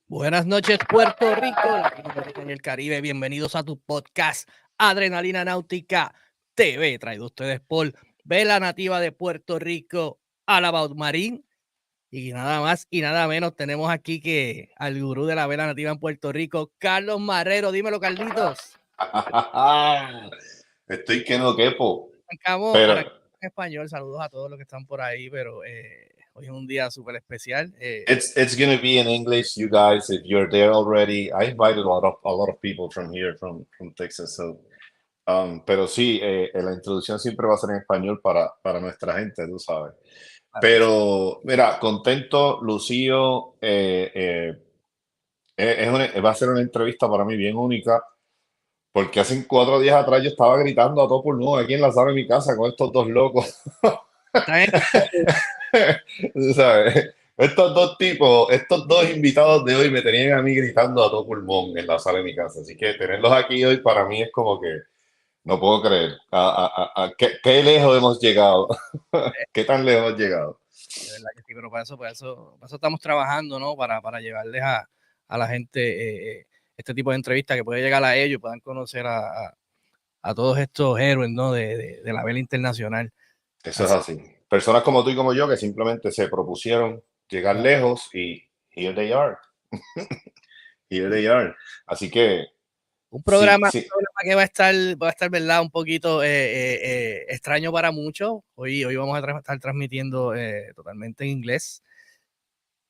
Buenas noches, Puerto Rico, Latinoamérica y el Caribe. Bienvenidos a tu podcast Adrenalina Náutica TV, traído a ustedes por Vela Nativa de Puerto Rico, All About Marine. Y nada más y nada menos tenemos aquí que al gurú de la vela nativa en Puerto Rico, Carlos Marrero. Dímelo, Carlitos. Estoy que no quepo. Arrancamos en español. Saludos a todos los que están por ahí, pero hoy es un día súper especial. It's going to be in English, you guys. If you're there already, I invited a lot of people from here, from Texas. So, pero sí, la introducción siempre va a ser en español para nuestra gente, tú sabes. Pero mira, contento, lucido. Va a ser una entrevista para mí bien única, porque hace 4 días atrás yo estaba gritando a todo pulmón aquí en la sala de mi casa con estos dos locos. ¿Sabes? Estos dos invitados de hoy me tenían a mí gritando a todo pulmón en la sala de mi casa. Así que tenerlos aquí hoy para mí es como que no puedo creer. ¿Qué lejos hemos llegado? ¿Qué tan lejos hemos llegado? De verdad que sí, pero para eso estamos trabajando, ¿no? Para llevarles a la gente este tipo de entrevistas que puede llegar a ellos y puedan conocer a todos estos héroes, ¿no? de la vela internacional. Eso es así. Personas como tú y como yo que simplemente se propusieron llegar lejos y here they are. Here they are. Así que un programa que va a estar, ¿verdad? Un poquito extraño para muchos. Hoy vamos a estar transmitiendo totalmente en inglés.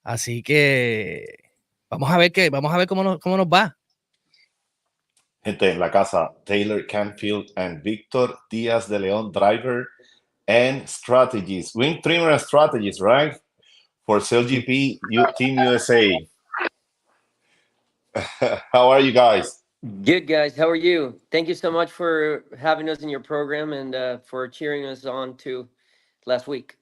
Así que vamos a ver cómo nos va. Gente en la casa, Taylor Canfield and Víctor Diaz-De León, driver and strategist, wing trimmer and strategist, right? For CLGP Team USA. How are you guys? Good, guys. How are you? Thank you so much for having us in your program and for cheering us on to last week.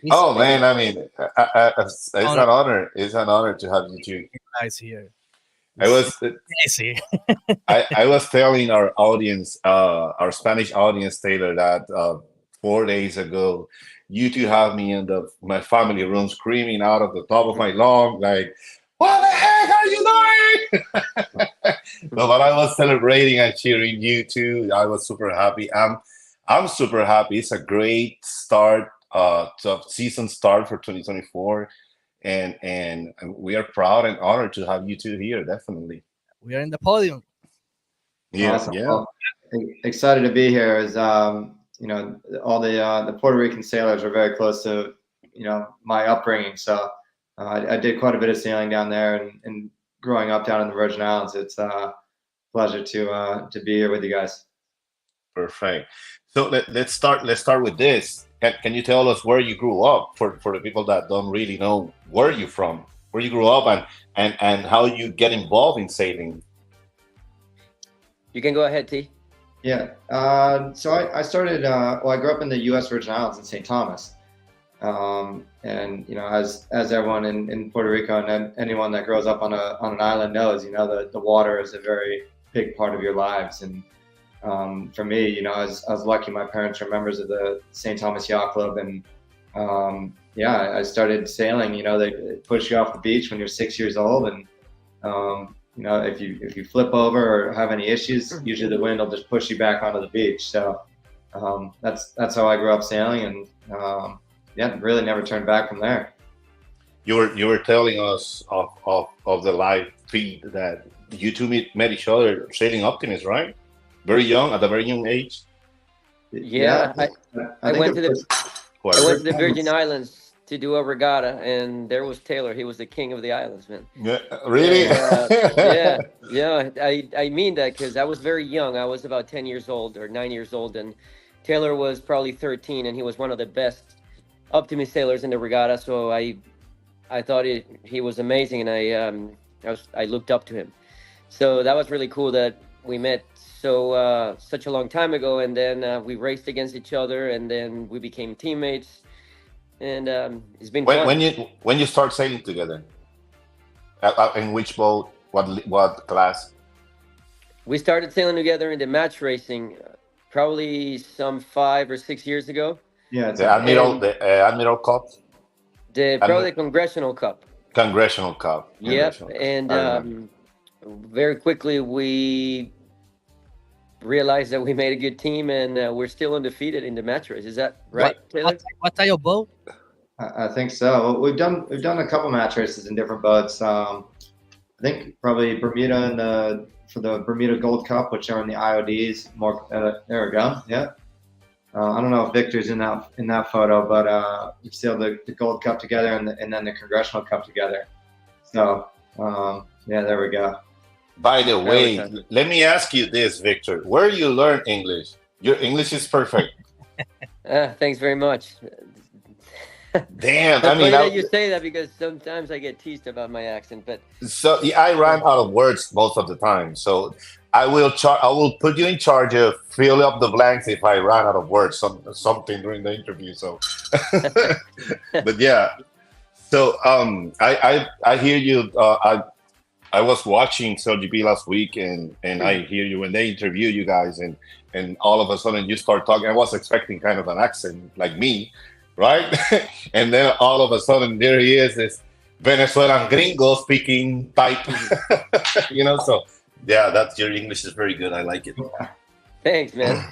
Oh man, I mean, it's an honor. It's an honor to have you two guys here. I was telling our audience, our Spanish audience, Taylor, that 4 days ago, you two have me in my family room screaming out of the top of my lungs, like, "What the heck are you doing?" No, but I was celebrating and cheering you two. I was super happy. I'm super happy. It's a great start, season start for 2024. And we are proud and honored to have you two here. Definitely, we are in the podium. Yeah, awesome. Yeah. Well, excited to be here. As you know, all the Puerto Rican sailors are very close to my upbringing. So I did quite a bit of sailing down there, and growing up down in the Virgin Islands. It's a pleasure to be here with you guys. Perfect. So let's start with this. Can you tell us where you grew up for the people that don't really know where you're from, where you grew up, and how you get involved in sailing? You can go ahead, T. Yeah. So I started. I grew up in the U.S. Virgin Islands in St. Thomas, And as everyone in Puerto Rico and anyone that grows up on an island knows, the water is a very big part of your lives. And for me, I was lucky. My parents are members of the St. Thomas Yacht Club, and I started sailing. They push you off the beach when you're 6 years old, and if you flip over or have any issues, usually the wind will just push you back onto the beach. So that's how I grew up sailing, and really never turned back from there. You were telling us of the live feed that you two met each other sailing Optimist, right? Very young, at a very young age. Yeah, I went to the Virgin Islands to do a regatta, and there was Taylor. He was the king of the islands, man. Yeah, really? And, yeah. I mean that because I was very young. I was about 10 years old or 9 years old, and Taylor was probably 13, and he was one of the best Optimist sailors in the regatta. So I thought he was amazing, and I looked up to him. So that was really cool that we met such a long time ago, and then we raced against each other, and then we became teammates, and it's been fun. When you start sailing together, in which boat, what class? We started sailing together in the match racing probably some 5 or 6 years ago. Yeah, the Admiral Cup. Probably the Congressional Cup. Congressional Cup. Yep, and very quickly we realized that we made a good team, and we're still undefeated in the match race. Is that right, Taylor? What type of boat? I think so. We've done a couple match races in different boats. I think probably Bermuda for the Bermuda Gold Cup, which are in the IODs. There we go. Yeah. I don't know if Victor's in that photo, but we sailed the Gold Cup together and then the Congressional Cup together. So there we go. By the way, let me ask you this, Victor. Where you learn English? Your English is perfect. Thanks very much. Damn, I mean, that you say that because sometimes I get teased about my accent, but I run out of words most of the time. So I will put you in charge of fill up the blanks if I run out of words something during the interview. So, but yeah. So I hear you. I was watching SailGP last week, and I hear you when they interview you guys, and all of a sudden you start talking. I was expecting kind of an accent like me, right? And then all of a sudden there he is, this Venezuelan gringo speaking type, So yeah, your English is very good. I like it. Thanks, man.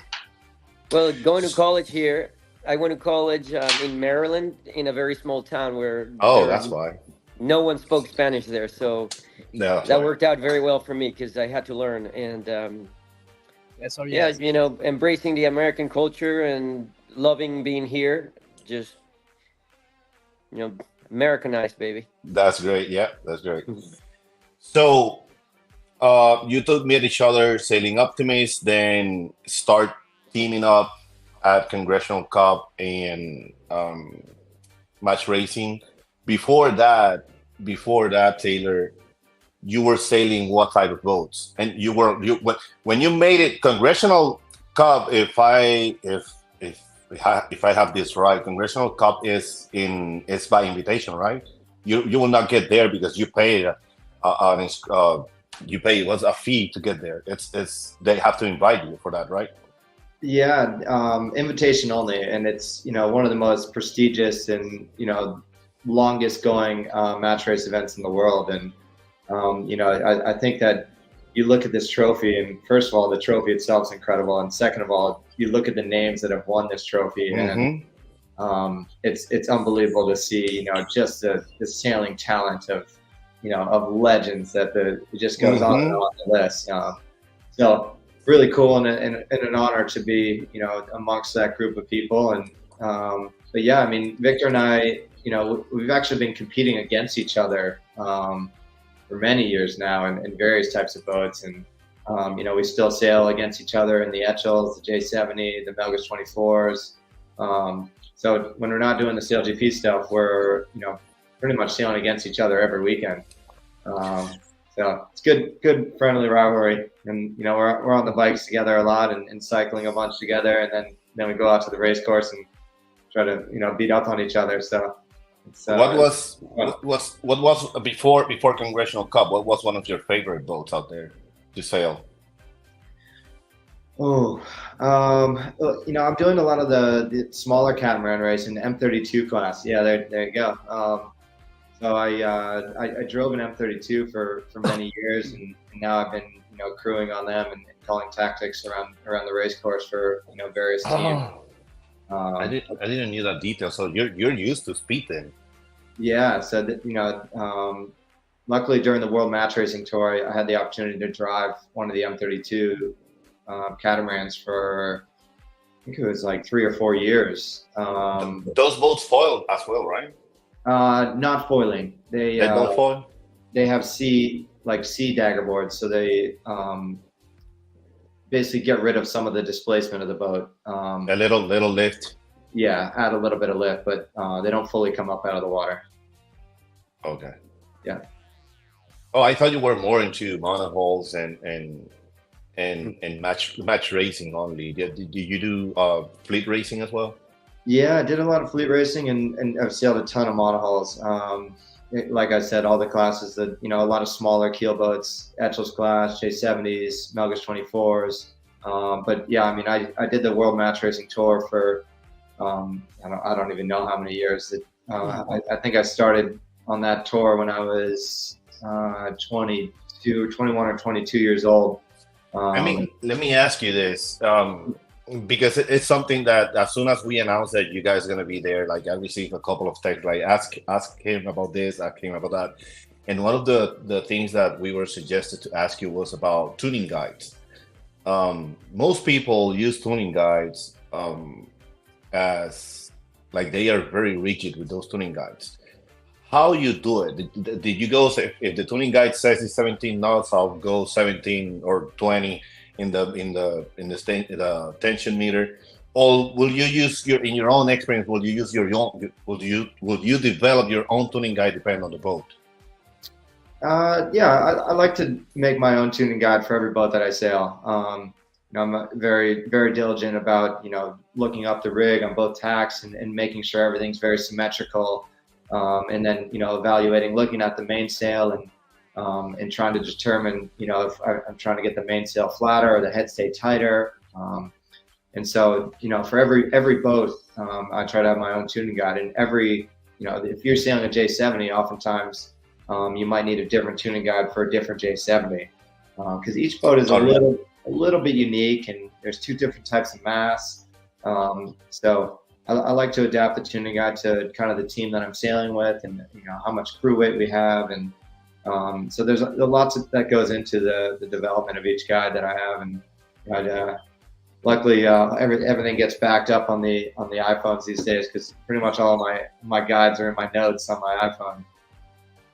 Well, going to college here, I went to college in Maryland, in a very small town where that's why no one spoke Spanish there, so that worked out very well for me because I had to learn. And embracing the American culture and loving being here, just Americanized, baby. That's great. Yeah, that's great. So you two meet each other sailing Optimist, then start teaming up at Congressional Cup and match racing. Before that, Taylor, you were sailing what type of boats? And when you made it Congressional Cup, if I have this right, Congressional Cup is by invitation, right? You will not get there because you paid what's a fee to get there. It's they have to invite you for that, right? Yeah, invitation only, and it's one of the most prestigious and longest going match race events in the world. And I think that you look at this trophy, and first of all, the trophy itself is incredible, and second of all, you look at the names that have won this trophy, and it's unbelievable to see just the sailing talent of legends that it just goes on and on the list. So really cool and an honor to be amongst that group of people. And but yeah, I mean, Victor and I, we've actually been competing against each other for many years now in various types of boats, and we still sail against each other in the Etchells, the J70, the Melgus 24s. So when we're not doing the SailGP stuff, we're pretty much sailing against each other every weekend. So it's good friendly rivalry, and we're on the bikes together a lot and cycling a bunch together, and then we go out to the race course and try to beat up on each other. So it's, what was before Congressional Cup? What was one of your favorite boats out there to sail? Oh, I'm doing a lot of the smaller catamaran racing, the M32 class. Yeah, there you go. So I drove an M32 for many years, and now I've been crewing on them and calling tactics around the race course for various teams. I didn't know that detail. So you're used to speed then. Yeah. So that, luckily during the World Match Racing Tour, I had the opportunity to drive one of the M32 catamarans for, I think it was like 3 or 4 years. Those boats foil as well, right? Not foiling. They don't foil. They have sea dagger boards, so they basically get rid of some of the displacement of the boat. A little lift. Yeah, add a little bit of lift, but they don't fully come up out of the water. Okay. Yeah. Oh, I thought you were more into monohulls and match racing only. Did you do fleet racing as well? Yeah, I did a lot of fleet racing, and I've sailed a ton of monohulls. Like I said, all the classes that a lot of smaller keel boats, Etchells class, J70s, Melgus 24s. But yeah, I mean, I did the World Match Racing Tour for I don't even know how many years. I think I started on that tour when I was 21 or 22 years old. I mean, let me ask you this, because it's something that as soon as we announced that you guys are going to be there, like I received a couple of texts, like ask him about this, ask him about that. And one of the things that we were suggested to ask you was about tuning guides. Most people use tuning guides as like they are very rigid with those tuning guides. How you do it? Did you go, if the tuning guide says it's 17 knots, I'll go 17 or 20 in the tension meter, or will you use in your own experience? Will you use your own? Will you develop your own tuning guide depending on the boat? Yeah, I like to make my own tuning guide for every boat that I sail. I'm very, very diligent about looking up the rig on both tacks and making sure everything's very symmetrical. And then evaluating, looking at the mainsail and trying to determine if I'm trying to get the mainsail flatter or the head stay tighter. And so for every boat, I try to have my own tuning guide. And every if you're sailing a J70, oftentimes you might need a different tuning guide for a different J70 because each boat is a little bit unique, and there's 2 different types of mass. So I like to adapt the tuning guide to kind of the team that I'm sailing with, and how much crew weight we have, and so there's lots that goes into the development of each guide that I have, and luckily everything gets backed up on the iPhones these days because pretty much all of my guides are in my notes on my iPhone.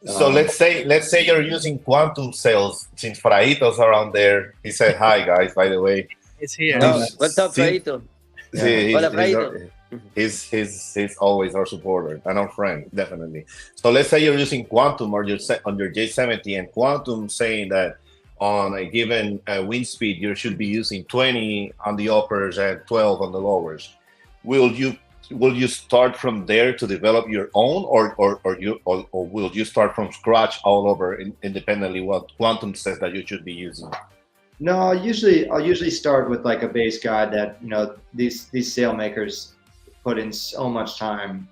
So let's say you're using quantum sails, since Fraito's around there. He said hi, guys, by the way. It's here. What's up, Fraito? He's always our supporter and our friend, definitely. So let's say you're using quantum on your J70, and quantum saying that on a given wind speed you should be using 20 on the uppers and 12 on the lowers. Will you start from there to develop your own, or will you start from scratch all over independently what quantum says that you should be using? No, I'll usually start with like a base guide that these sail makers put in so much time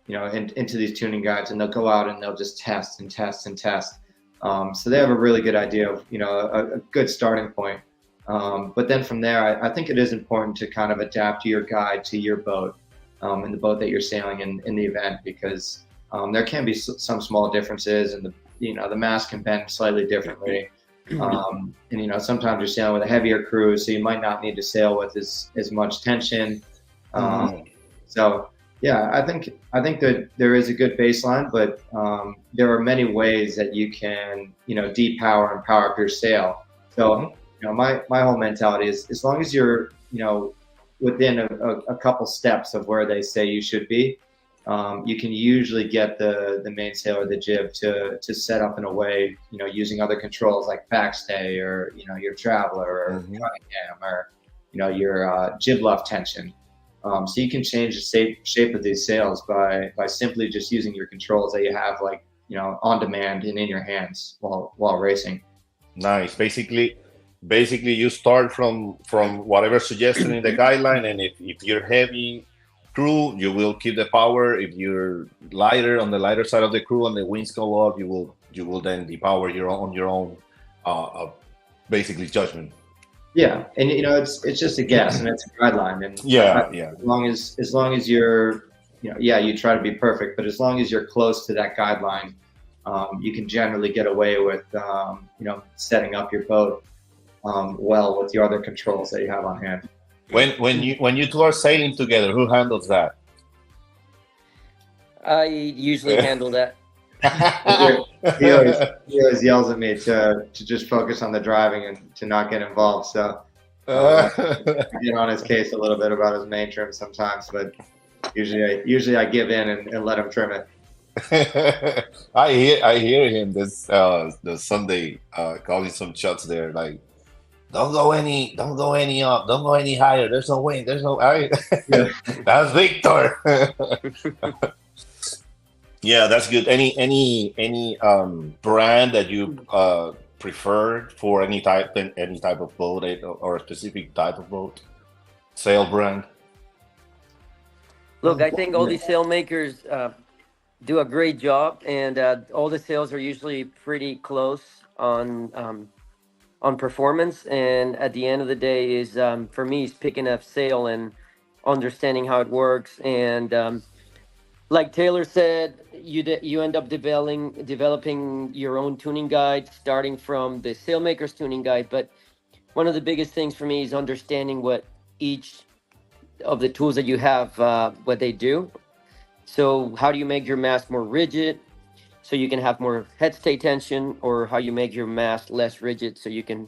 into these tuning guides, and they'll go out and they'll just test and test and test. So they have a really good idea of a good starting point. But then from there, I think it is important to kind of adapt your guide to your boat and the boat that you're sailing in the event, because there can be some small differences, and the mast can bend slightly differently. And sometimes you're sailing with a heavier crew, so you might not need to sail with as much tension. So yeah, I think that there is a good baseline, but there are many ways that you can depower and power up your sail. So my whole mentality is, as long as you're within a couple steps of where they say you should be, you can usually get the mainsail or the jib to set up in a way, using other controls like backstay or your traveler or Cunningham or your jib luff tension. So you can change the shape of these sails by simply just using your controls that you have, like, on demand and in your hands while racing. Nice. Basically, you start from whatever suggested in the guideline, and if you're heavy crew, you will keep the power. If you're lighter, on the lighter side of the crew, and the winds go up, you will then depower your own basically judgment. Yeah, and it's just a guess, and it's a guideline, and Yeah. As long as you're, you try to be perfect, but as long as you're close to that guideline, you can generally get away with setting up your boat well with your other controls that you have on hand. When you two are sailing together, who handles that? I usually handle that. He always yells at me to just focus on the driving and to not get involved. So I get on his case a little bit about his main trim sometimes, but usually I give in and let him trim it. I hear him this the Sunday calling some shots there, like, don't go any up, don't go any higher. There's no wind. There's no. That's Victor. Yeah, that's good. Any brand that you prefer for any type of boat, or a specific type of boat, sail brand? Look, I think all these sail makers do a great job, and all the sails are usually pretty close on performance. And at the end of the day, is for me, is picking a sail and understanding how it works. And like Taylor said, you end up developing your own tuning guide, starting from the sailmaker's tuning guide. But one of the biggest things for me is understanding what each of the tools that you have, what they do. So how do you make your mast more rigid so you can have more head stay tension, or how you make your mast less rigid so you can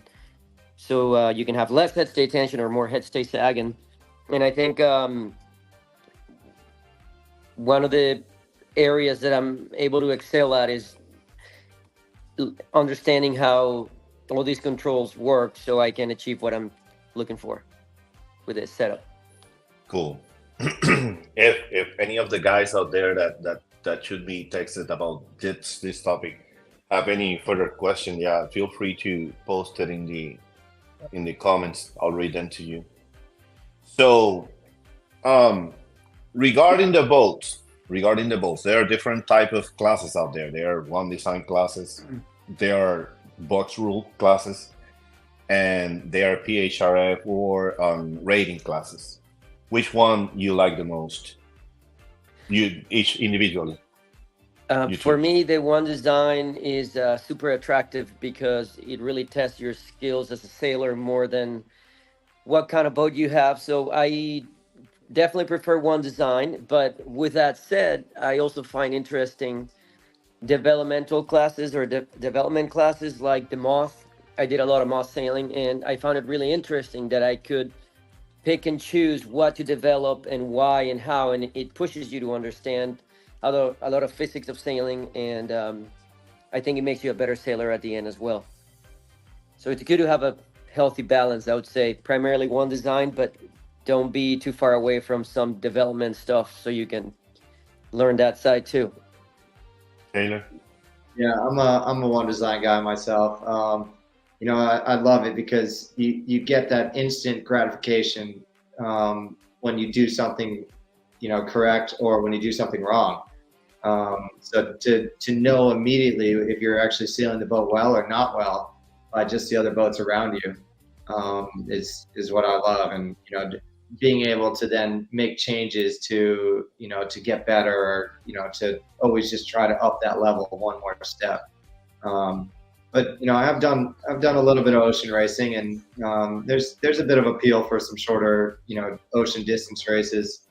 have less head stay tension or more head stay sagging. And I think one of the areas that I'm able to excel at is understanding how all these controls work so I can achieve what I'm looking for with this setup. Cool. If any of the guys out there that should be texted about this topic have any further question, feel free to post it in the comments. I'll read them to you. So, regarding the boats, there are different type of classes out there. There are one design classes, there are box rule classes, and there are PHRF or rating classes. Which one you like the most? You each individually. For me, the one design is super attractive because it really tests your skills as a sailor more than what kind of boat you have. So I definitely prefer one design. But with that said, I also find interesting developmental classes or development classes like the Moth. I did a lot of Moth sailing, and I found it really interesting that I could pick and choose what to develop and why and how, and it pushes you to understand a lot of physics of sailing, and I think it makes you a better sailor at the end as well. So it's good to have a healthy balance, I would say. Primarily one design, but don't be too far away from some development stuff so you can learn that side too. Taylor? Yeah, I'm a one design guy myself. I love it because you get that instant gratification when you do something, correct, or when you do something wrong. So to know immediately if you're actually sailing the boat well or not well by just the other boats around you is what I love. And being able to then make changes to get better, or to always just try to up that level one more step. But I've done a little bit of ocean racing, and there's a bit of appeal for some shorter ocean distance races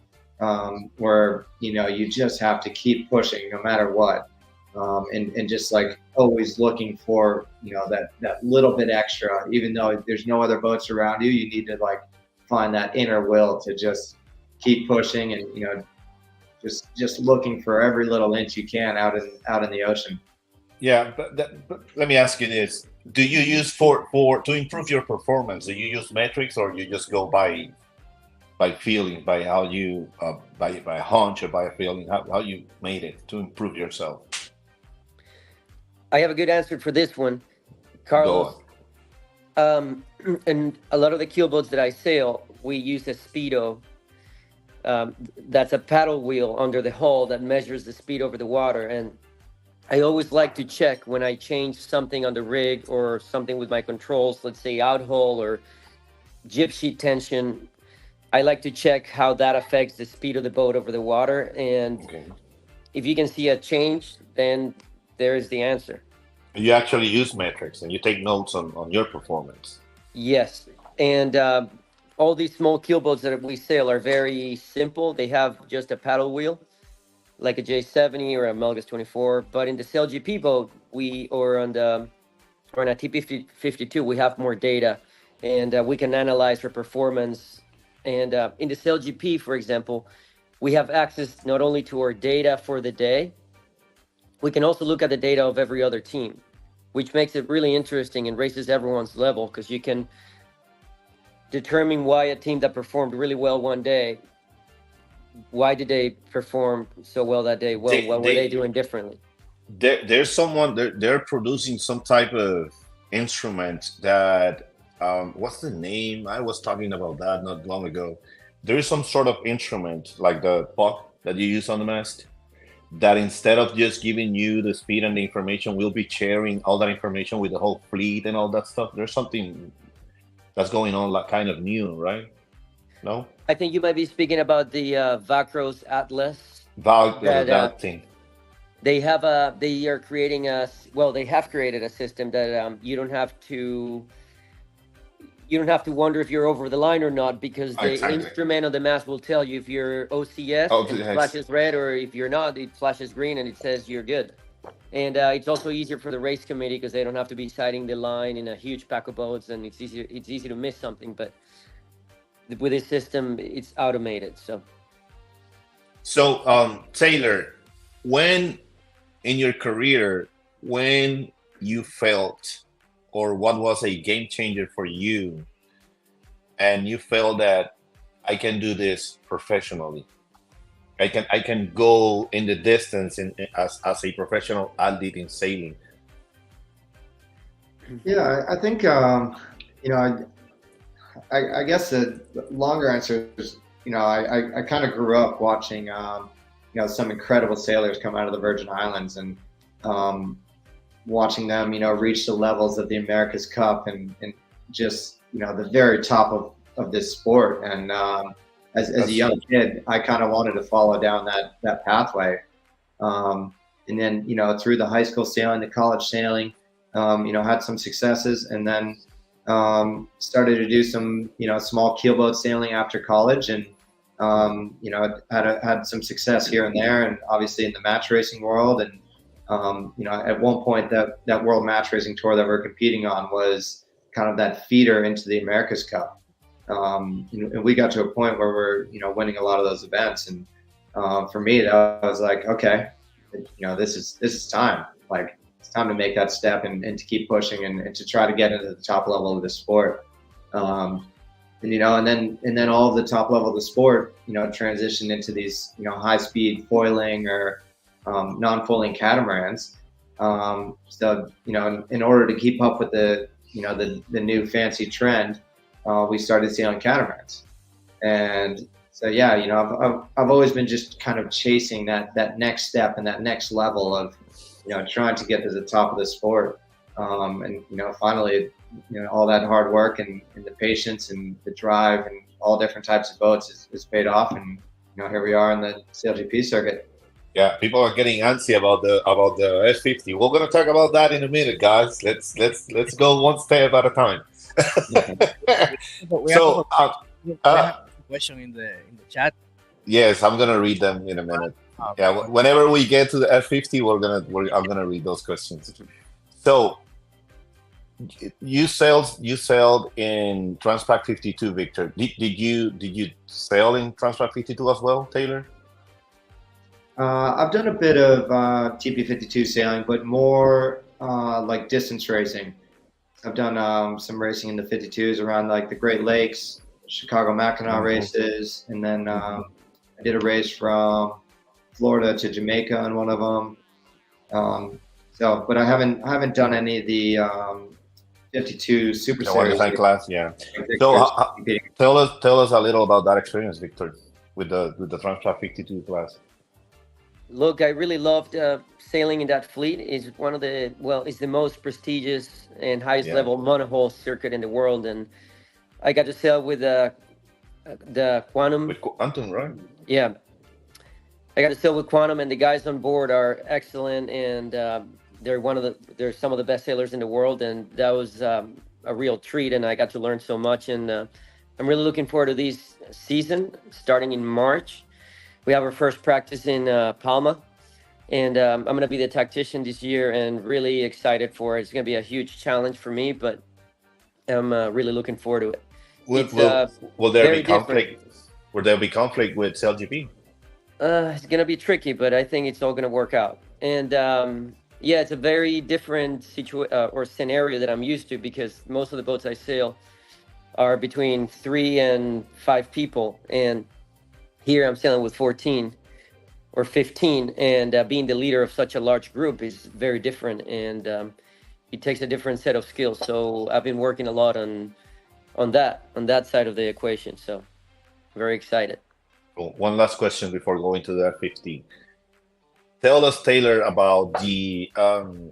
where you just have to keep pushing no matter what, and just like always looking for that little bit extra, even though there's no other boats around you. You need to like find that inner will to just keep pushing, and just looking for every little inch you can out in the ocean. Yeah, but let me ask you this: do you use for to improve your performance? Do you use metrics, or you just go by by feeling, by how you by a hunch or by a feeling, how you made it to improve yourself? I have a good answer for this one, Go Carlos. And a lot of the keelboats that I sail, we use a speedo. That's a paddle wheel under the hull that measures the speed over the water. And I always like to check when I change something on the rig or something with my controls, let's say out hull or jib sheet tension. I like to check how that affects the speed of the boat over the water. And Okay. if you can see a change, then there's the answer. You actually use metrics and you take notes on your performance. Yes. And all these small keelboats that we sail are very simple. They have just a paddle wheel, like a J70 or a Melgus 24. But in the CLGP boat, or on a TP52, we have more data, and we can analyze our performance. And in the CLGP, for example, we have access not only to our data for the day, we can also look at the data of every other team, which makes it really interesting and raises everyone's level, because you can determine why a team that performed really well one day, why did they perform so well that day? Well, what were they doing differently? There's someone they're producing some type of instrument that what's the name? I was talking about that not long ago. There is some sort of instrument like the puck that you use on the mast that instead of just giving you the speed and the information, we'll be sharing all that information with the whole fleet and all that stuff. There's something that's going on, like kind of new, right? No? I think you might be speaking about the Vacros Atlas. That thing. They are creating they have created a system that you don't have to wonder if you're over the line or not, because the instrument on the mast will tell you if you're OCS and it flashes red, or if you're not, it flashes green and it says you're good. And it's also easier for the race committee because they don't have to be sighting the line in a huge pack of boats, and it's easy to miss something. But with this system, it's automated. So Taylor, when in your career, when you felt, or what was a game changer for you, and you felt that I can do this professionally, I can go in the distance as a professional athlete in sailing? Yeah, I think I guess the longer answer is, I kind of grew up watching some incredible sailors come out of the Virgin Islands, and watching them reach the levels of the America's Cup and just the very top of this sport. And as a young kid, I kind of wanted to follow down that pathway. And then through the high school sailing, the college sailing, had some successes, and then started to do some small keelboat sailing after college, and had some success here and there, and obviously in the match racing world. And at one point that world match racing tour that we're competing on was kind of that feeder into the America's Cup. And we got to a point where we're winning a lot of those events, and for me that was like, okay, this is time. Like, it's time to make that step and to keep pushing and to try to get into the top level of the sport. And then all of the top level of the sport, transition into these, high speed foiling or non-foiling catamarans. So, in order to keep up with the new fancy trend, we started sailing catamarans. And so, I've always been just kind of chasing that next step and that next level of, trying to get to the top of the sport. And finally, all that hard work and the patience and the drive and all different types of boats is paid off. And here we are in the CLGP circuit. Yeah, people are getting antsy about the F50. We're going to talk about that in a minute, guys. Let's go one step at a time. So, a question in the chat. Yes, I'm going to read them in a minute. Yeah, whenever we get to the F50, I'm gonna read those questions. So, you sailed in Transpac 52, Victor. Did you sail in Transpac 52 as well, Taylor? I've done a bit of TP52 sailing, but more like distance racing. I've done some racing in the 52s around like the Great Lakes, Chicago Mackinac races, and then I did a race from Florida to Jamaica on one of them. But I haven't done any of the 52 Super Series class. Yeah. So tell us a little about that experience, Victor, with the Transflat 52 class. Look, I really loved sailing in that fleet. It's it's the most prestigious and highest level monohull circuit in the world, and I got to sail with the Quantum. With Quantum, right? Yeah, I got to sail with Quantum, and the guys on board are excellent, and they're some of the best sailors in the world, and that was a real treat, and I got to learn so much, and I'm really looking forward to this season starting in March. We have our first practice in Palma, and I'm going to be the tactician this year, and really excited for it. It's going to be a huge challenge for me, but I'm really looking forward to it. Will there be conflict? Will there be conflict with SailGP? It's going to be tricky, but I think it's all going to work out. And it's a very different scenario that I'm used to, because most of the boats I sail are between 3 and 5 people, and here I'm sailing with 14 or 15, and being the leader of such a large group is very different, and it takes a different set of skills. So I've been working a lot on that side of the equation. So very excited. Cool. One last question before going to the F-15. Tell us, Taylor, about the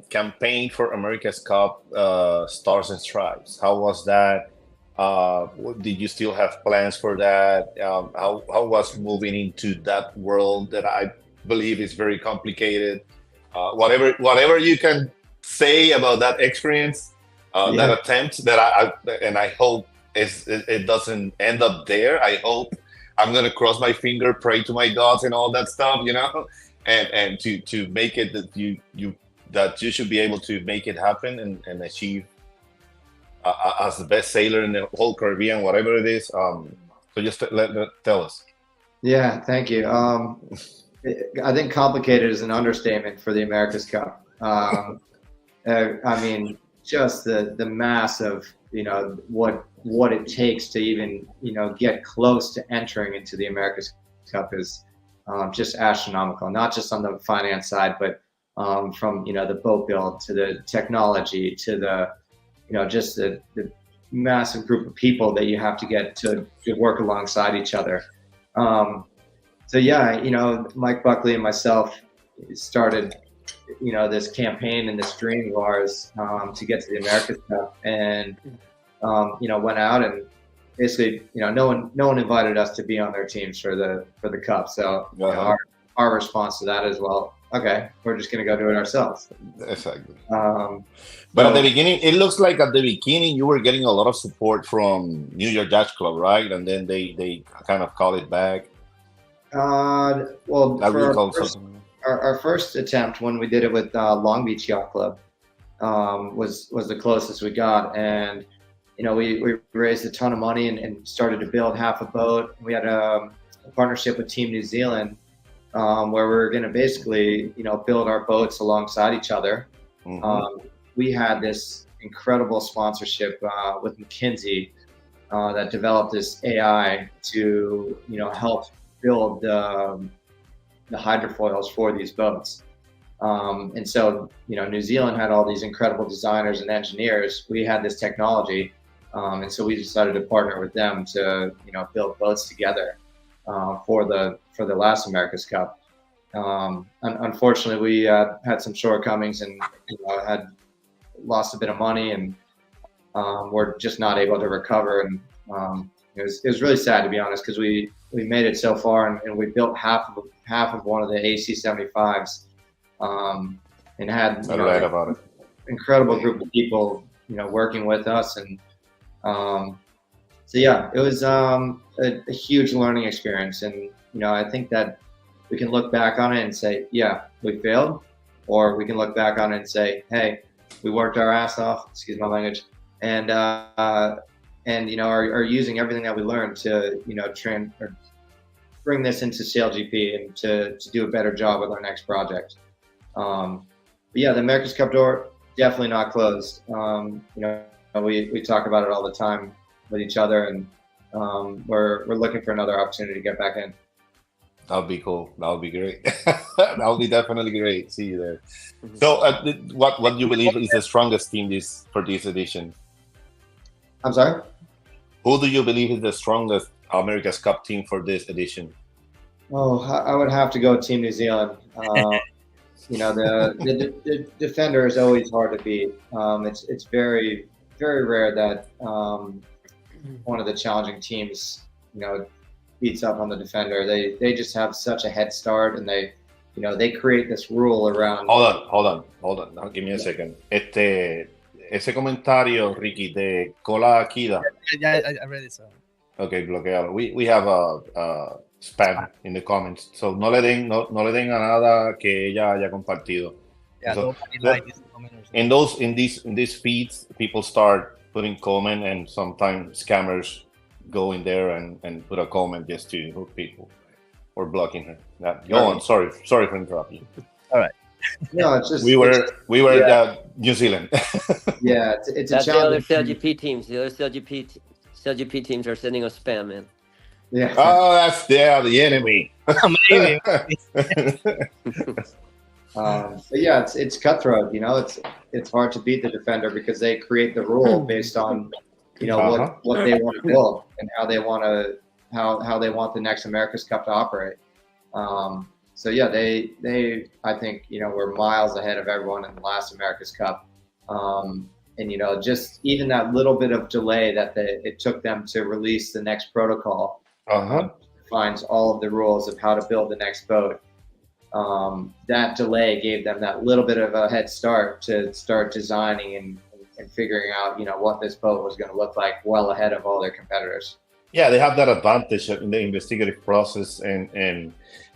campaign for America's Cup Stars and Stripes. How was that? Did you still have plans for that? How was moving into that world that I believe is very complicated? Whatever you can say about that experience, that attempt, that I hope it doesn't end up there. I hope I'm gonna cross my finger, pray to my gods, and all that stuff, and to make it that you should be able to make it happen and achieve as the best sailor in the whole Caribbean, whatever it is. So just tell us. Yeah, thank you. I think complicated is an understatement for the America's Cup. I mean, just the mass of what it takes to even get close to entering into the America's Cup is just astronomical. Not just on the finance side, but from the boat build to the technology to the just the massive group of people that you have to get to work alongside each other. So yeah, Mike Buckley and myself started this campaign and this dream of ours to get to the America's Cup, and went out and basically no one invited us to be on their teams for the cup. So our response to that is, well, okay, we're just gonna go do it ourselves. Exactly. But at the beginning, it looks like at the beginning you were getting a lot of support from New York Yacht Club, right? And then they kind of call it back. Well, our first attempt when we did it with Long Beach Yacht Club was the closest we got, and we raised a ton of money and started to build half a boat. We had a partnership with Team New Zealand where we're going to basically build our boats alongside each other. We had this incredible sponsorship with McKinsey that developed this AI to help build the hydrofoils for these boats. And so New Zealand had all these incredible designers and engineers. We had this technology, and so we decided to partner with them to build boats together for the last America's Cup. Unfortunately, we had some shortcomings and had lost a bit of money, and we're just not able to recover. And it was really sad, to be honest, because we made it so far, and we built half of one of the AC-75s, and had an incredible group of people working with us. And so yeah, it was a huge learning experience. And I think that we can look back on it and say, yeah, we failed, or we can look back on it and say, hey, we worked our ass off, excuse my language, and are using everything that we learned to bring this into SailGP and to do a better job with our next project. But yeah, the America's Cup door definitely not closed. We talk about it all the time with each other, and we're looking for another opportunity to get back in. That would be cool. That would be great. That would be definitely great. See you there. So, what do you believe is the strongest team for this edition? I'm sorry? Who do you believe is the strongest America's Cup team for this edition? Oh, I would have to go Team New Zealand. The defender is always hard to beat. It's very, very rare that one of the challenging teams, beats up on the defender. They just have such a head start, and they create this rule around. Hold on. Now, give me a second. Ese comentario, Ricky, de Cola Akida. Yeah, I read it. So. Okay, bloqueado. We have a spam in the comments, so no le den a nada que ella haya compartido. Yeah, So, like this comment in these feeds, people start putting comment, and sometimes scammers go in there and put a comment just to hook people or blocking her. Go on. Sorry for interrupting you. All right. No, it's just we were New Zealand. Yeah, it's a That's the other challenge. CLGP teams. The other CLGP teams are sending us spam, man. Yeah. Oh, that's the enemy. Amazing. But yeah, it's cutthroat. It's hard to beat the defender because they create the rule based on what they want to build and how they want the next America's Cup to operate. So yeah, they I think were miles ahead of everyone in the last America's Cup. And just even that little bit of delay that it took them to release the next protocol defines all of the rules of how to build the next boat. That delay gave them that little bit of a head start to start designing and figuring out what this boat was going to look like well ahead of all their competitors. Yeah, they have that advantage in the investigative process,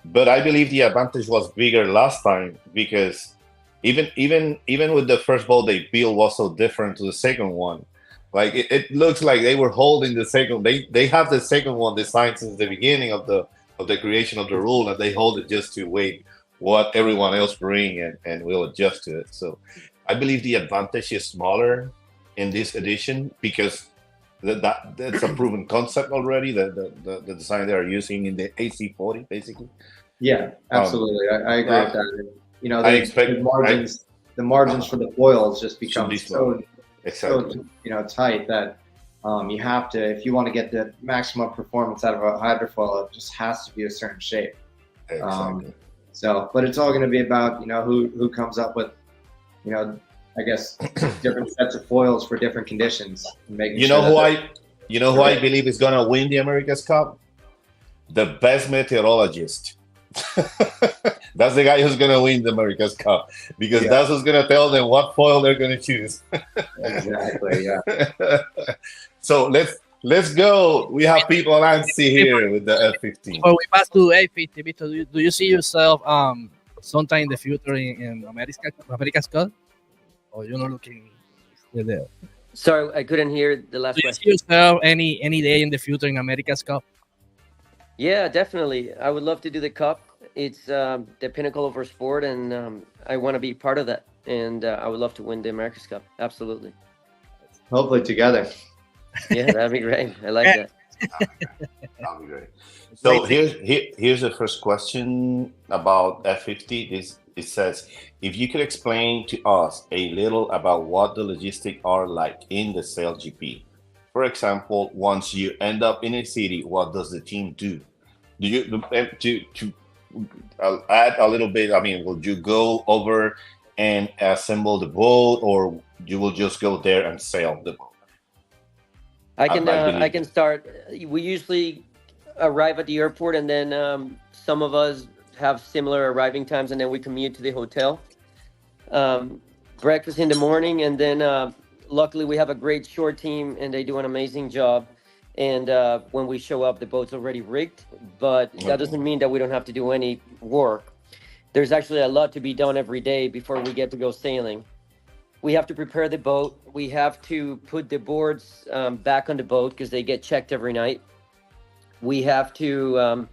but I believe the advantage was bigger last time because even with the first boat they built was so different to the second one. Like it looks like they were holding the second. They have the second one designed since the beginning of the creation of the rule, and they hold it just to wait what everyone else bring and we'll adjust to it. So I believe the advantage is smaller in this edition because that's a proven concept already. The design they are using in the AC40 basically. Yeah, absolutely. I agree with that. I expect the margins for the foils just become so tight that you have to, if you want to get the maximum performance out of a hydrofoil, it just has to be a certain shape. Exactly. But it's all going to be about who comes up with I guess different sets of foils for different conditions. Making who I believe is going to win the America's Cup? The best meteorologist. That's the guy who's going to win the America's Cup because that's who's going to tell them what foil they're going to choose. Exactly. Yeah. So let's go. We have people Nancy here with the F-15. Before we pass to A50, Victor, do you see yourself sometime in the future in America's Cup? Or you're not looking there? Sorry, I couldn't hear the last question. Do you see yourself any day in the future in America's Cup? Yeah, definitely. I would love to do the Cup. It's the pinnacle of our sport, and I want to be part of that. And I would love to win the America's Cup. Absolutely. Hopefully together. Yeah, that'd be great. I like that. That'd be great. So here's the first question about F50. It says, if you could explain to us a little about what the logistics are like in the SailGP. For example, once you end up in a city, what does the team do? Do you to add a little bit? I mean, will you go over and assemble the boat, or you will just go there and sail the boat? I can start. We usually arrive at the airport, and then some of us have similar arriving times, and then we commute to the hotel. Breakfast in the morning, and then luckily we have a great shore team, and they do an amazing job. And when we show up, the boat's already rigged, but that doesn't mean that we don't have to do any work. There's actually a lot to be done every day before we get to go sailing. We have to prepare the boat. We have to put the boards back on the boat because they get checked every night. We have to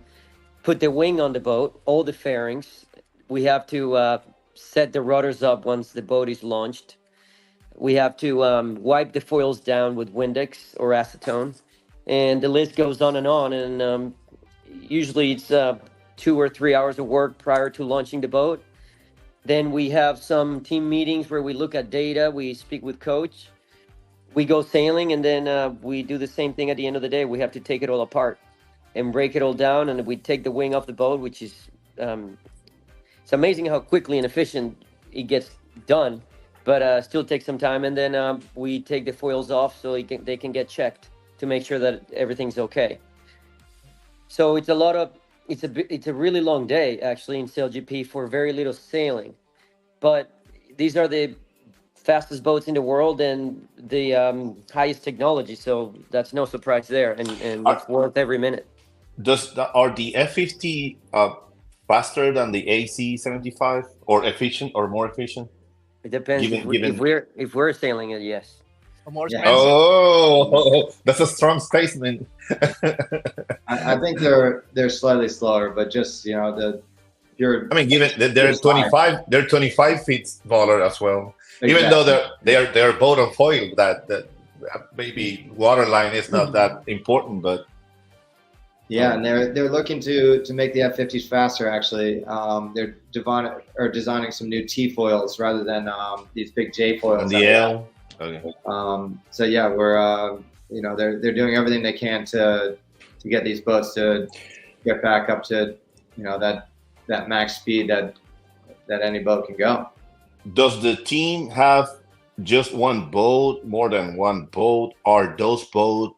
put the wing on the boat, all the fairings. We have to set the rudders up once the boat is launched. We have to wipe the foils down with Windex or acetone. and the list goes on and on. And usually it's 2 or 3 hours of work prior to launching the boat. Then we have some team meetings where we look at data, we speak with coach, we go sailing, and then we do the same thing at the end of the day. We have to take it all apart and break it all down, and we take the wing off the boat, which is it's amazing how quickly and efficient it gets done, but still takes some time. And then we take the foils off so they can get checked to make sure that everything's okay. So it's a really long day actually in SailGP for very little sailing, but these are the fastest boats in the world and the highest technology, so that's no surprise there, and it's worth every minute. Are the F50 faster than the AC-75 or efficient or more efficient? It depends. If we're sailing it, yes. More Yeah. expensive. Oh, that's a strong statement. I think they're slightly slower, but just I mean, given that they're 25 feet smaller as well. Exactly. Even though they're boat on foil, that maybe waterline is not that important, but yeah, and they're looking to make the F50s faster. Actually, they're designing some new T foils rather than these big J foils. on the L. Okay. So yeah, we're they're doing everything they can to get these boats to get back up to that max speed that any boat can go. Does the team have just one boat, more than one boat? Are those boats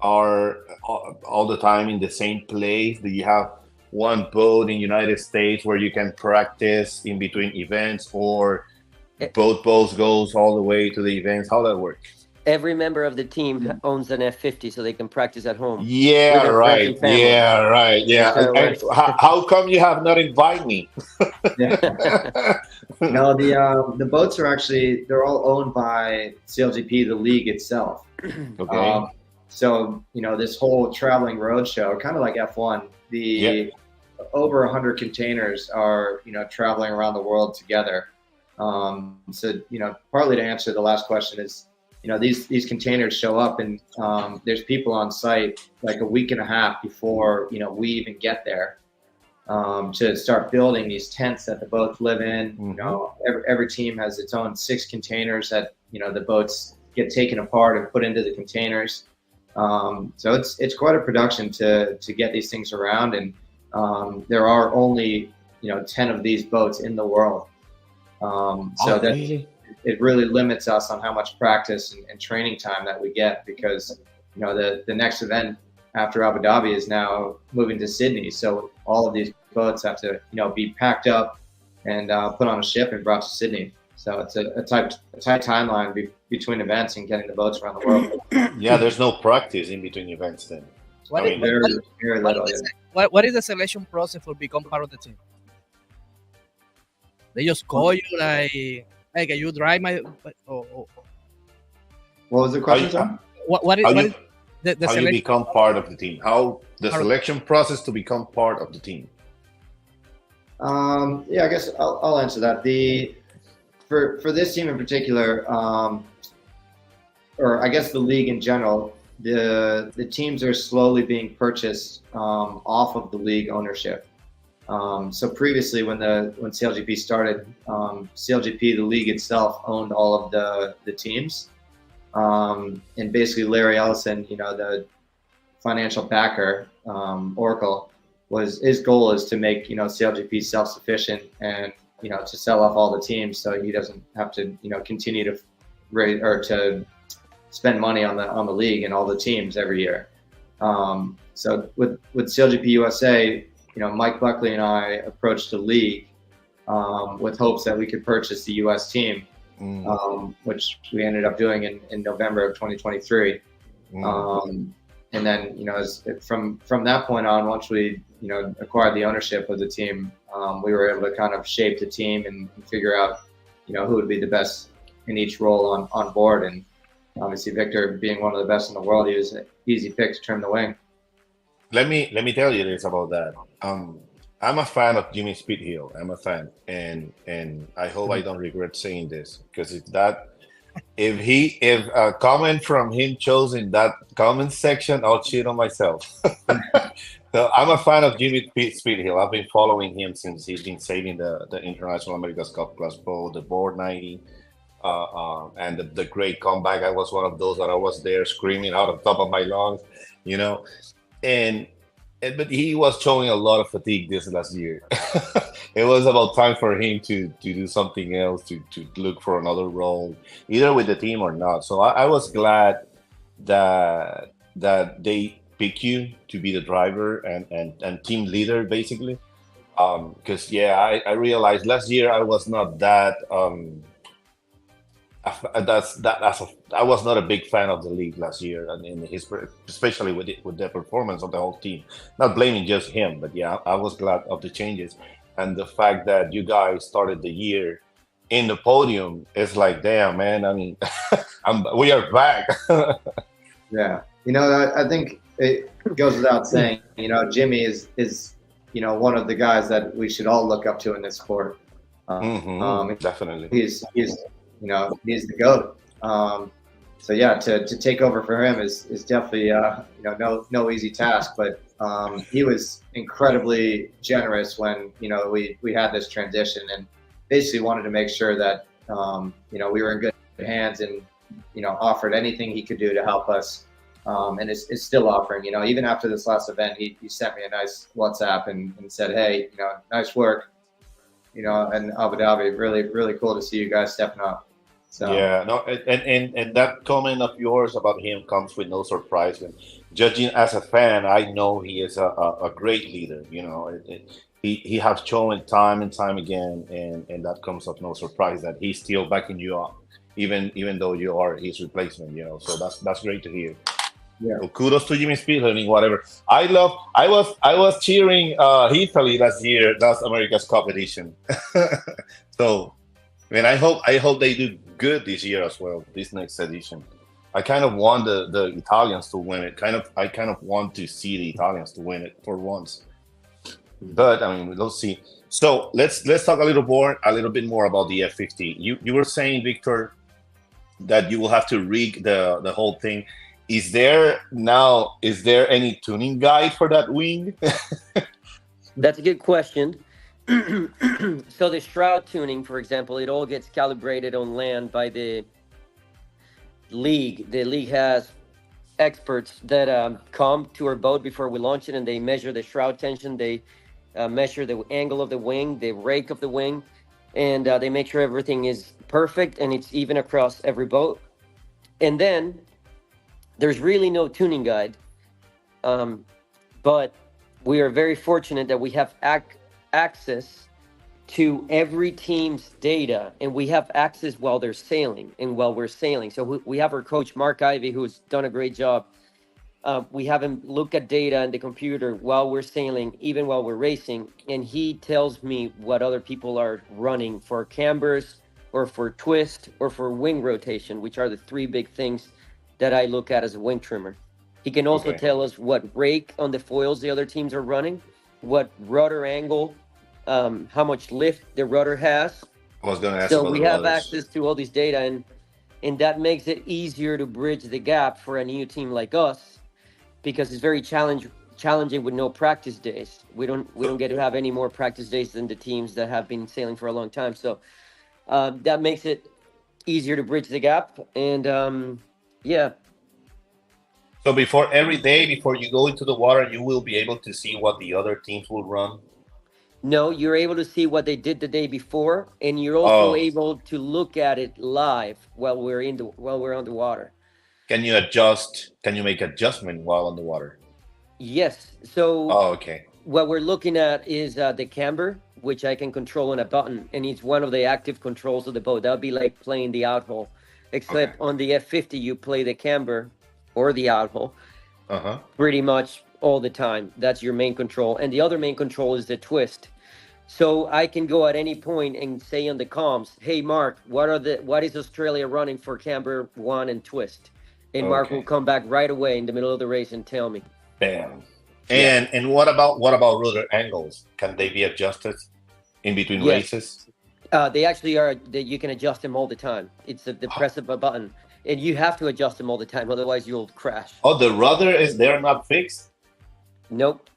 all the time in the same place? Do you have one boat in United States where you can practice in between events, or both boats goes all the way to the events? How that works? Every member of the team owns an F50 so they can practice at home. Yeah, right. Yeah, right. Yeah. How come you have not invited me? No, the boats are actually, they're all owned by CLGP, the league itself. Okay. So this whole traveling road show, kind of like F1, over 100 containers are traveling around the world together. So partly to answer the last question is, these containers show up and there's people on site like a week and a half before we even get there to start building these tents that the boats live in. Mm-hmm. Every team has its own 6 containers that the boats get taken apart and put into the containers. So it's quite a production to get these things around, and there are only 10 of these boats in the world. It really limits us on how much practice and training time that we get, because the next event after Abu Dhabi is now moving to Sydney, so all of these boats have to be packed up and put on a ship and brought to Sydney. So it's a tight timeline between events and getting the boats around the world. Yeah, there's no practice in between events then. Very little. What is the selection process for become part of the team? They just call you like, hey, can you drive my? What was the question, Tom? What is the how you become part of the team? How the selection process to become part of the team? Yeah, I guess I'll answer that. For this team in particular, or I guess the league in general, the teams are slowly being purchased off of the league ownership. So previously, when CLGP started, CLGP, the league itself, owned all of the teams, and basically Larry Ellison, the financial backer, Oracle, his goal is to make CLGP self-sufficient and to sell off all the teams, so he doesn't have to continue to raise or to spend money on the league and all the teams every year. So with CLGP USA, Mike Buckley and I approached the league with hopes that we could purchase the US team, which we ended up doing in November of 2023. And then, from that point on, once we, acquired the ownership of the team, we were able to kind of shape the team and figure out, who would be the best in each role on board. And obviously Victor, being one of the best in the world, he was an easy pick to trim the wing. Let me tell you this about that. I'm a fan of Jimmy Speedhill. I'm a fan, and I hope I don't regret saying this, because if that if a comment from him chose in that comment section, I'll cheat on myself. So I'm a fan of Jimmy Speedhill. I've been following him since he's been saving the International America's Cup Class Pro, the Board 90, and the great comeback. I was one of those that I was there screaming out of the top of my lungs, you know. And but he was showing a lot of fatigue this last year. It was about time for him to do something else, to look for another role, either with the team or not. So I was glad that they pick you to be the driver and team leader, basically. Because I realized last year I was not that I was not a big fan of the league last year, and in his, especially with the performance of the whole team. Not blaming just him, but yeah, I was glad of the changes and the fact that you guys started the year in the podium. It's like, damn, man. I mean, we are back. Yeah, I think it goes without saying. Jimmy is one of the guys that we should all look up to in this sport. Definitely, he's he's the GOAT. So yeah, to take over for him is definitely no easy task. But he was incredibly generous when we had this transition, and basically wanted to make sure that we were in good hands, and offered anything he could do to help us. And is still offering. Even after this last event, he sent me a nice WhatsApp and said, "Hey, nice work. In Abu Dhabi, really cool to see you guys stepping up." So yeah, no, and that comment of yours about him comes with no surprise. When judging as a fan, I know he is a great leader. He has shown it time and time again, and that comes of no surprise that he's still backing you up, even though you are his replacement. So that's great to hear. Yeah. So kudos to Jimmy Speedhill and whatever. I was cheering Italy last year. That's America's Cup edition. So, man, I hope they do good this year as well. This next edition, I kind of want the Italians to win it. I kind of want to see the Italians to win it for once. But I mean, we'll see. So let's talk a little bit more about the F50. You were saying, Victor, that you will have to rig the whole thing. Is there any tuning guide for that wing? That's a good question. So the shroud tuning, for example, it all gets calibrated on land by the league. The league has experts that come to our boat before we launch it, and they measure the shroud tension. They measure the angle of the wing, the rake of the wing, and they make sure everything is perfect and it's even across every boat. And then there's really no tuning guide, but we are very fortunate that we have access to every team's data, and we have access while they're sailing and while we're sailing. So we have our coach, Mark Ivey, who's done a great job. We have him look at data in the computer while we're sailing, even while we're racing, and he tells me what other people are running for cambers or for twist or for wing rotation, which are the three big things that I look at as a wing trimmer. He can also tell us what rake on the foils the other teams are running, what rudder angle, how much lift the rudder has. I was going to ask so about we the have rudders. access to all this data, and that makes it easier to bridge the gap for a new team like us, because it's very challenging with no practice days. We don't get to have any more practice days than the teams that have been sailing for a long time. So that makes it easier to bridge the gap. And yeah. So every day before you go into the water, you will be able to see what the other teams will run? No, you're able to see what they did the day before, and you're also able to look at it live while we're on the water. Can you adjust? Can you make adjustment while on the water? Yes. So okay. What we're looking at is the camber, which I can control on a button, and it's one of the active controls of the boat. That would be like playing the outhole, except on the F50 you play the camber or the outhole pretty much all the time. That's your main control, and the other main control is the twist. So I can go at any point and say on the comms, "Hey Mark, what is Australia running for camber 1 and twist?" And Mark will come back right away in the middle of the race and tell me. Bam. And what about rudder angles? Can they be adjusted in between races? They actually are. You can adjust them all the time. It's the press of a button, and you have to adjust them all the time, otherwise you'll crash. Oh, the rudder they're not fixed? Nope.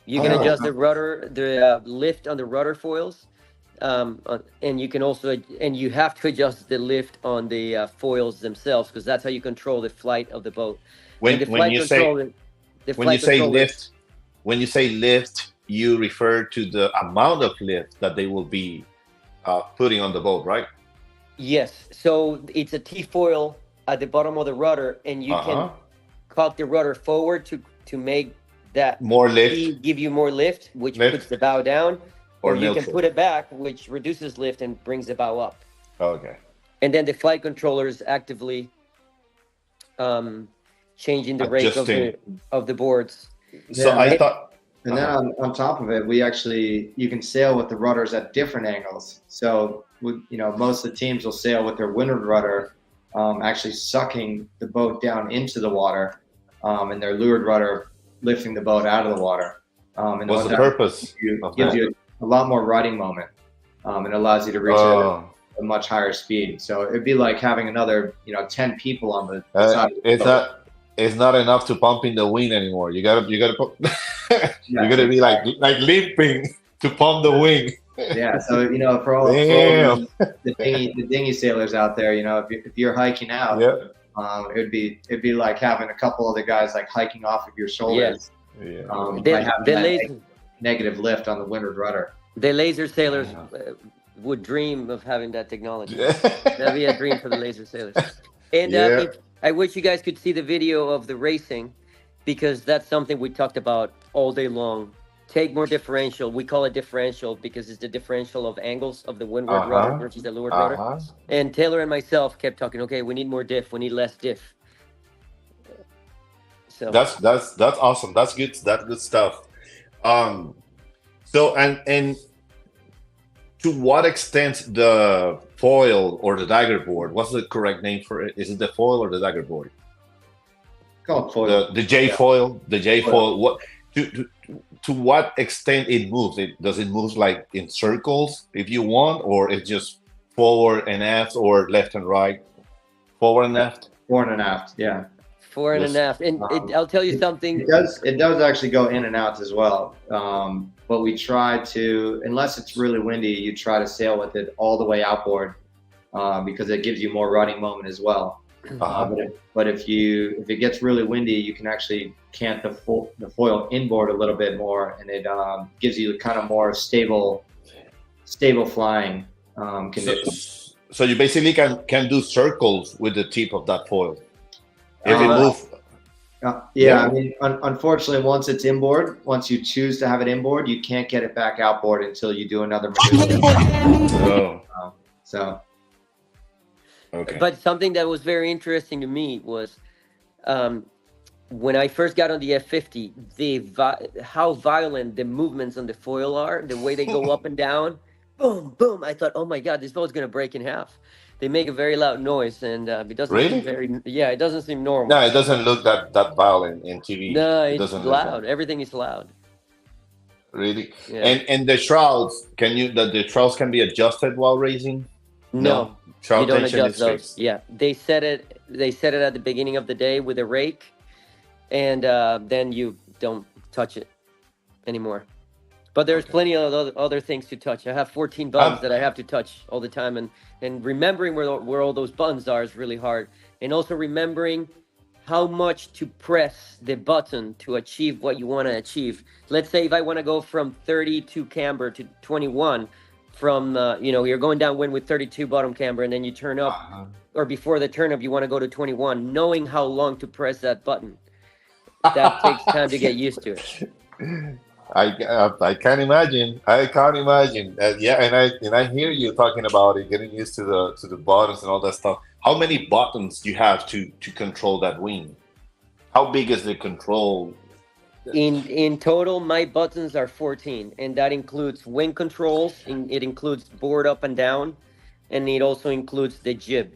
You can adjust the rudder, the lift on the rudder foils, and you can also, and you have to adjust the lift on the foils themselves, because that's how you control the flight of the boat. When you say lift, you refer to the amount of lift that they will be putting on the boat, right? Yes. So it's a T-foil at the bottom of the rudder, and you can cock the rudder forward to make that more lift, give you more lift, which puts the bow down, or you can put it back, which reduces lift and brings the bow up. Okay. And then the flight controller is actively changing the rate of the boards. So I thought. And then on top of it, you can sail with the rudders at different angles. So, most of the teams will sail with their windward rudder actually sucking the boat down into the water, and their leeward rudder lifting the boat out of the water. And what's the purpose? Gives you a lot more riding moment, and allows you to reach a much higher speed. So it'd be like having another, 10 people on the side of the boat. It's not enough to pump in the wing anymore. You gotta put, you're gonna be like limping to pump the wing. Yeah. So for all the dinghy sailors out there, if you're hiking out, it'd be like having a couple other guys like hiking off of your shoulders. Yeah. By having negative lift on the windward rudder. The laser sailors would dream of having that technology. That'd be a dream for the laser sailors. And I wish you guys could see the video of the racing, because that's something we talked about all day long. Take more differential. We call it differential because it's the differential of angles of the windward rudder versus the leeward rudder. And Taylor and myself kept talking, okay, we need more diff, we need less diff. So that's awesome. That's good stuff. So and to what extent the foil or the dagger board? What's the correct name for it? Is it the foil or the dagger board? Call it foil. The J foil. The J foil. What to what extent it moves? Does it move like in circles if you want, or it's just forward and aft, or left and right? Forward and aft. Forward and aft. Yeah. Forward and aft. And I'll tell you something. It does actually go in and out as well. But we try to, unless it's really windy, you try to sail with it all the way outboard, because it gives you more riding moment as well. But if it gets really windy, you can actually cant the foil inboard a little bit more, and it gives you kind of more stable flying conditions. So you basically can do circles with the tip of that foil. If it moves. I mean, unfortunately, once it's inboard, once you choose to have it inboard, you can't get it back outboard until you do another maneuver. Okay. But something that was very interesting to me was when I first got on the F50, how violent the movements on the foil are, the way they go up and down, boom, boom. I thought, oh my God, this boat's going to break in half. They make a very loud noise, and it doesn't seem it doesn't seem normal. No, it doesn't look that violent in TV. No, it's loud. Everything is loud. Really? Yeah. And the shrouds, the shrouds can be adjusted while racing? No. Shroud You don't tension adjust is those. fixed. Yeah, they set it at the beginning of the day with a rake, and then you don't touch it anymore. But there's plenty of other things to touch. I have 14 buttons that I have to touch all the time, and remembering where all those buttons are is really hard. And also remembering how much to press the button to achieve what you want to achieve. Let's say if I want to go from 32 camber to 21, from you're going downwind with 32 bottom camber, and then you turn up, or before the turn up you want to go to 21, knowing how long to press that button, that takes time to get used to it. I can't imagine. And I hear you talking about it, getting used to the buttons and all that stuff. How many buttons do you have to control that wing? How big is the control? In total, my buttons are 14, and that includes wing controls, it includes board up and down, and it also includes the jib.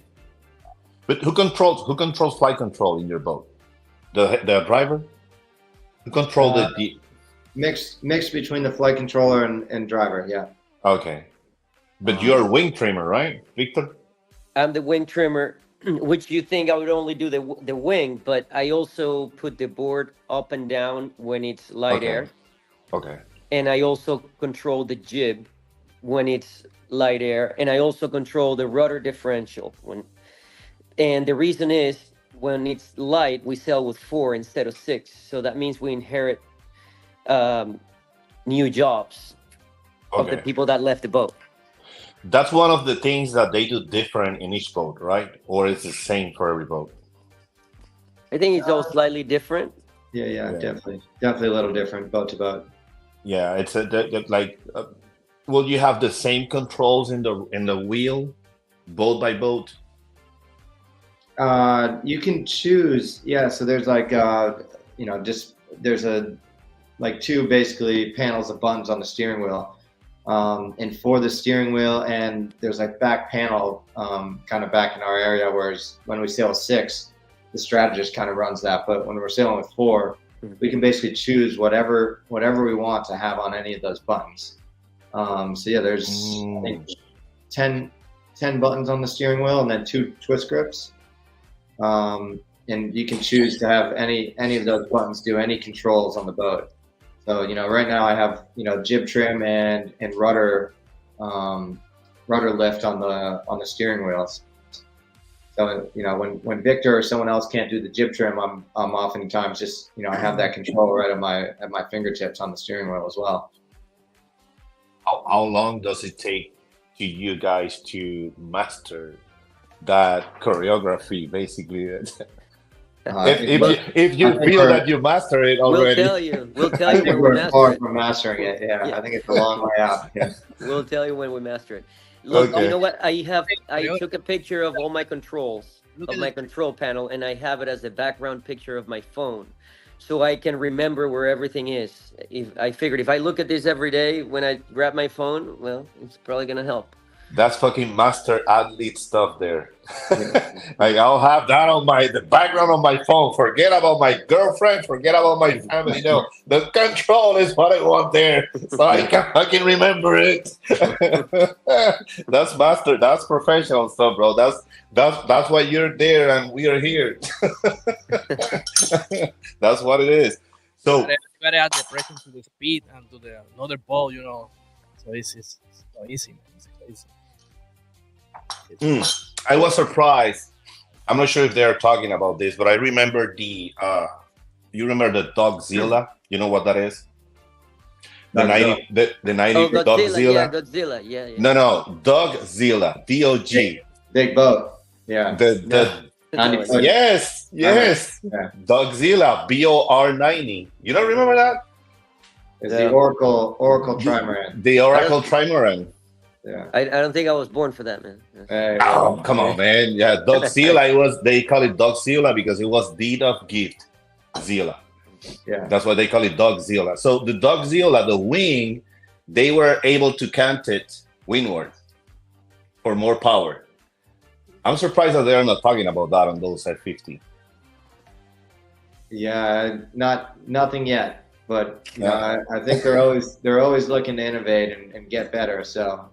But who controls flight control in your boat? The driver? Who control the mixed between the flight controller and driver? Yeah. Okay. But you're a wing trimmer, right, Victor? I'm the wing trimmer, which you think I would only do the wing, but I also put the board up and down when it's light Okay. air, Okay. and I also control the jib when it's light air, and I also control the rudder differential when. And the reason is when it's light, we sail with 4 instead of 6, so that means we inherit um, new jobs of the Okay. people that left the boat. That's one of the things that they do different in each boat, right? Or it's the same for every boat? I think it's all slightly different. Yeah, definitely a little different boat to boat. Yeah, it's like, will you have the same controls in the wheel, boat by boat? You can choose. Yeah, so there's like just there's like 2 basically panels of buttons on the steering wheel. And for the steering wheel, and there's like back panel kind of back in our area, whereas when we sail with 6, the strategist kind of runs that. But when we're sailing with 4, we can basically choose whatever we want to have on any of those buttons. So yeah, there's I think 10 buttons on the steering wheel, and then 2 twist grips. And you can choose to have any of those buttons do any controls on the boat. So, right now I have, jib trim and rudder lift on the steering wheels. So, when Victor or someone else can't do the jib trim, I'm oftentimes just, I have that control right at my fingertips on the steering wheel as well. How long does it take to you guys to master that choreography, basically? If you feel that you master it already, We'll tell you when we we're far master it. from mastering it. Yeah, I think it's a long way out. Yeah. We'll tell you when we master it. Look, Okay. you know what? I took a picture of all my controls of my control panel, and I have it as a background picture of my phone, so I can remember where everything is. I figured if I look at this every day when I grab my phone, well, it's probably gonna help. that's fucking master athlete stuff there. Like, I'll have that on the background on my phone. Forget about my girlfriend. Forget about my family. No, the control is what I want there, so I can fucking remember it. That's master. That's professional stuff, bro. That's why you're there and we are here. That's what it is. So You gotta add the pressure to the speed and to the another ball, So it's so easy, man. It's crazy. I was surprised. I'm not sure if they're talking about this, but I remember you remember the Dogzilla? You know what that is? The 90 Godzilla, Dogzilla. yeah, Godzilla, yeah. No, Dogzilla, DOG. Big boat. Yeah. Yes. Yeah. Dogzilla, BOR90. You don't remember that? It's the Oracle Trimaran. The Oracle Trimaran. Yeah. I don't think I was born for that, man. Oh, come on, man. Yeah, Dogzilla, they call it Dogzilla because it was deed of gift. Zilla. Yeah. That's why they call it Dogzilla. So the Dogzilla, the wing, they were able to cant it windward for more power. I'm surprised that they're not talking about that on those F-50. Yeah, nothing yet, but I think they're always looking to innovate and get better. So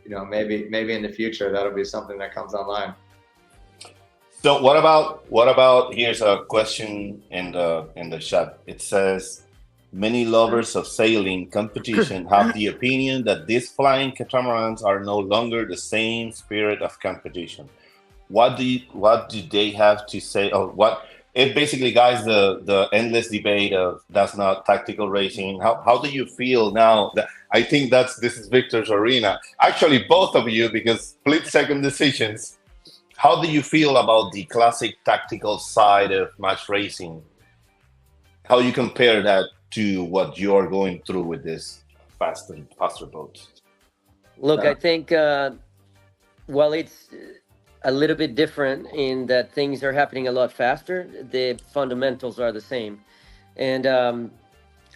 maybe in the future that'll be something that comes online. So what about here's a question in the chat. It says, many lovers of sailing competition have the opinion that these flying catamarans are no longer the same spirit of competition. What do they have to say? Or what? It basically, guys, the endless debate of that's not tactical racing. How do you feel now? I think this is Victor's arena. Actually, both of you, because split second decisions. How do you feel about the classic tactical side of match racing? How you compare that to what you're going through with this faster boats? Look, I think while it's a little bit different in that things are happening a lot faster, the fundamentals are the same. And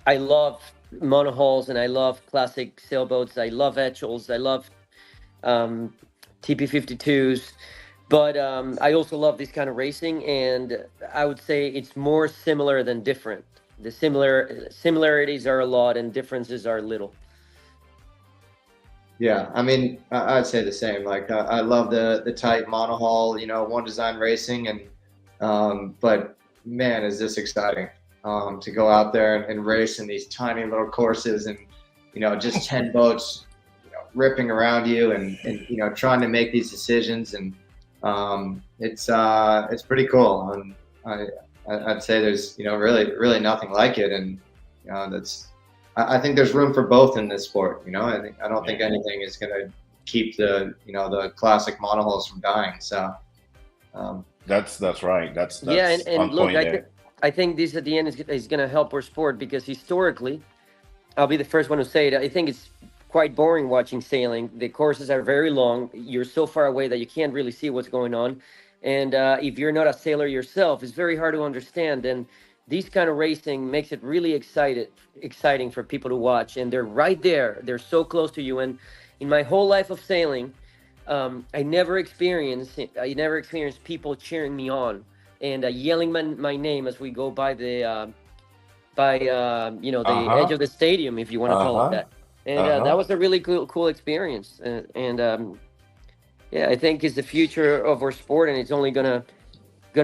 I love monohulls and I love classic sailboats. I love Etchells. I love TP52s. But I also love this kind of racing, and I would say it's more similar than different. The similarities are a lot, and differences are little. Yeah, I mean, I'd say the same. Like, I love the tight monohull, one design racing, but man, is this exciting to go out there and race in these tiny little courses, and just 10 boats, ripping around you, and trying to make these decisions, and it's pretty cool. And I'd say there's really nothing like it, and I think there's room for both in this sport. I don't think anything is going to keep the classic monohulls from dying. So That's right. That's and look, there. I think this at the end is going to help our sport, because historically, I'll be the first one to say it, I think it's quite boring watching sailing. The courses are very long. You're so far away that you can't really see what's going on. And if you're not a sailor yourself, it's very hard to understand. And these kind of racing makes it really exciting for people to watch. And they're right there. They're so close to you. And in my whole life of sailing, I never experienced people cheering me on and yelling my name as we go by the edge of the stadium, if you want to call it that. And that was a really cool experience. I think it's the future of our sport, and it's only gonna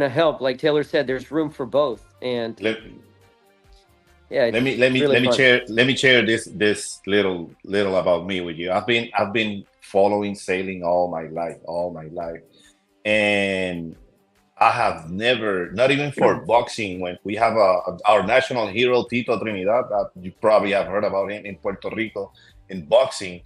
help. Like Taylor said, there's room for both. And let me share this little about me with you. I've been following sailing all my life, and I have never, not even for boxing, when we have our national hero Tito Trinidad, that you probably have heard about him in Puerto Rico in boxing.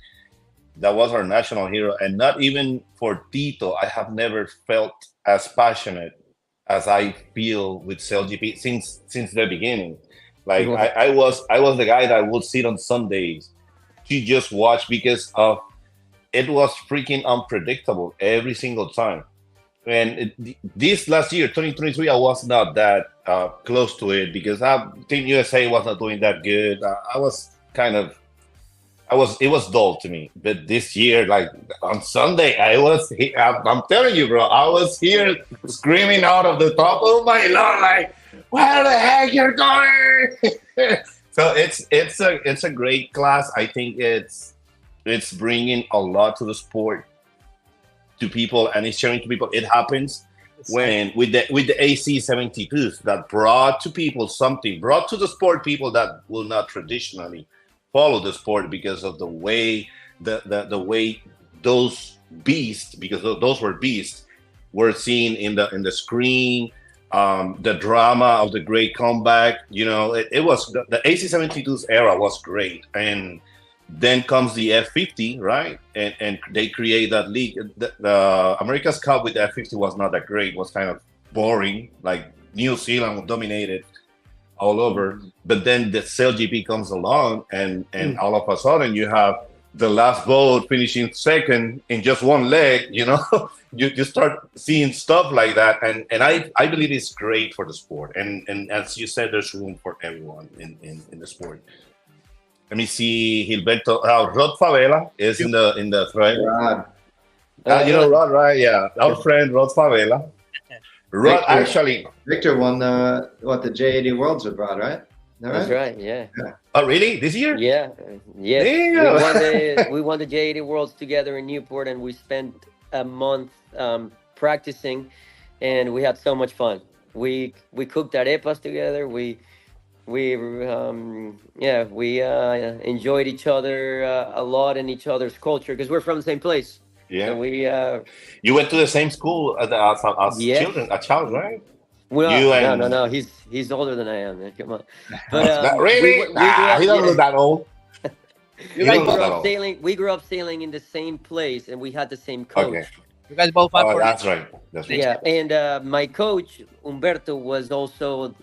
That was our national hero, and not even for Tito, I have never felt as passionate as I feel with SailGP since the beginning. Like I was the guy that would sit on Sundays to just watch, because of it was freaking unpredictable every single time. And this last year, 2023, I was not that close to it, because Team USA was not doing that good. It was dull to me. But this year, like on Sunday, I'm telling you, bro, I was here screaming out of the top of my lungs, like, where the heck you're going? So it's a great class. I think it's bringing a lot to the sport, to people, and it's showing to people it happens when with the AC-72s that brought to the sport people that will not traditionally follow the sport, because of the way the way those beasts, because those were beasts, were seen in the screen, the drama of the great comeback. It was the AC-72's era was great, and then comes the F-50, right? And they create that league. The America's Cup with the F-50 was not that great. It was kind of boring. Like New Zealand dominated all over. But then the SailGP comes along, and all of a sudden you have the last boat finishing second in just one leg. You start seeing stuff like that, and I believe it's great for the sport. And as you said, there's room for everyone in the sport. Let me see, Gilberto. Rod Favela is in the thread. Rod, right? Yeah, our friend Rod Favela. Victor won the J80 Worlds abroad, right? That's right. Yeah. Oh, really? This year? Yeah. Yes. We won the J80 Worlds together in Newport, and we spent a month practicing, and we had so much fun. We cooked arepas together. We enjoyed each other a lot, in each other's culture, because we're from the same place. Yeah. So you went to the same school as children, a child, right? Well, no. He's older than I am, man. Come on. But really? He doesn't look that old. We grew up sailing in the same place, and we had the same coach. Okay. You guys both have that's right. Yeah, and my coach Humberto was also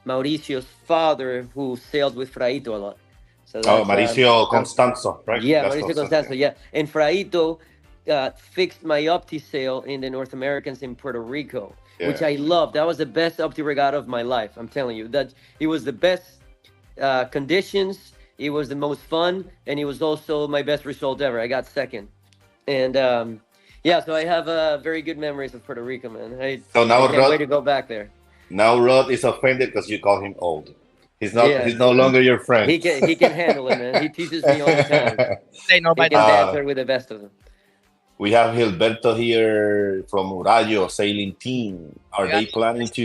Mauricio's father, who sailed with Fraito a lot. So Mauricio Constanzo, right? Yeah, Mauricio Constanzo, yeah. And Fraito fixed my Opti sail in the North Americans in Puerto Rico, which I loved. That was the best Opti regatta of my life. I'm telling you, that it was the best conditions. It was the most fun, and it was also my best result ever. I got second. And so I have very good memories of Puerto Rico, man. I can't wait to go back there. Now Rod is offended because you call him old. He's not. Yeah. He's no longer your friend. He can handle it, man. He teaches me all the time. Say no He by can that. dance with the best of them. We have Gilberto here from Urallo Sailing Team. Are they planning to?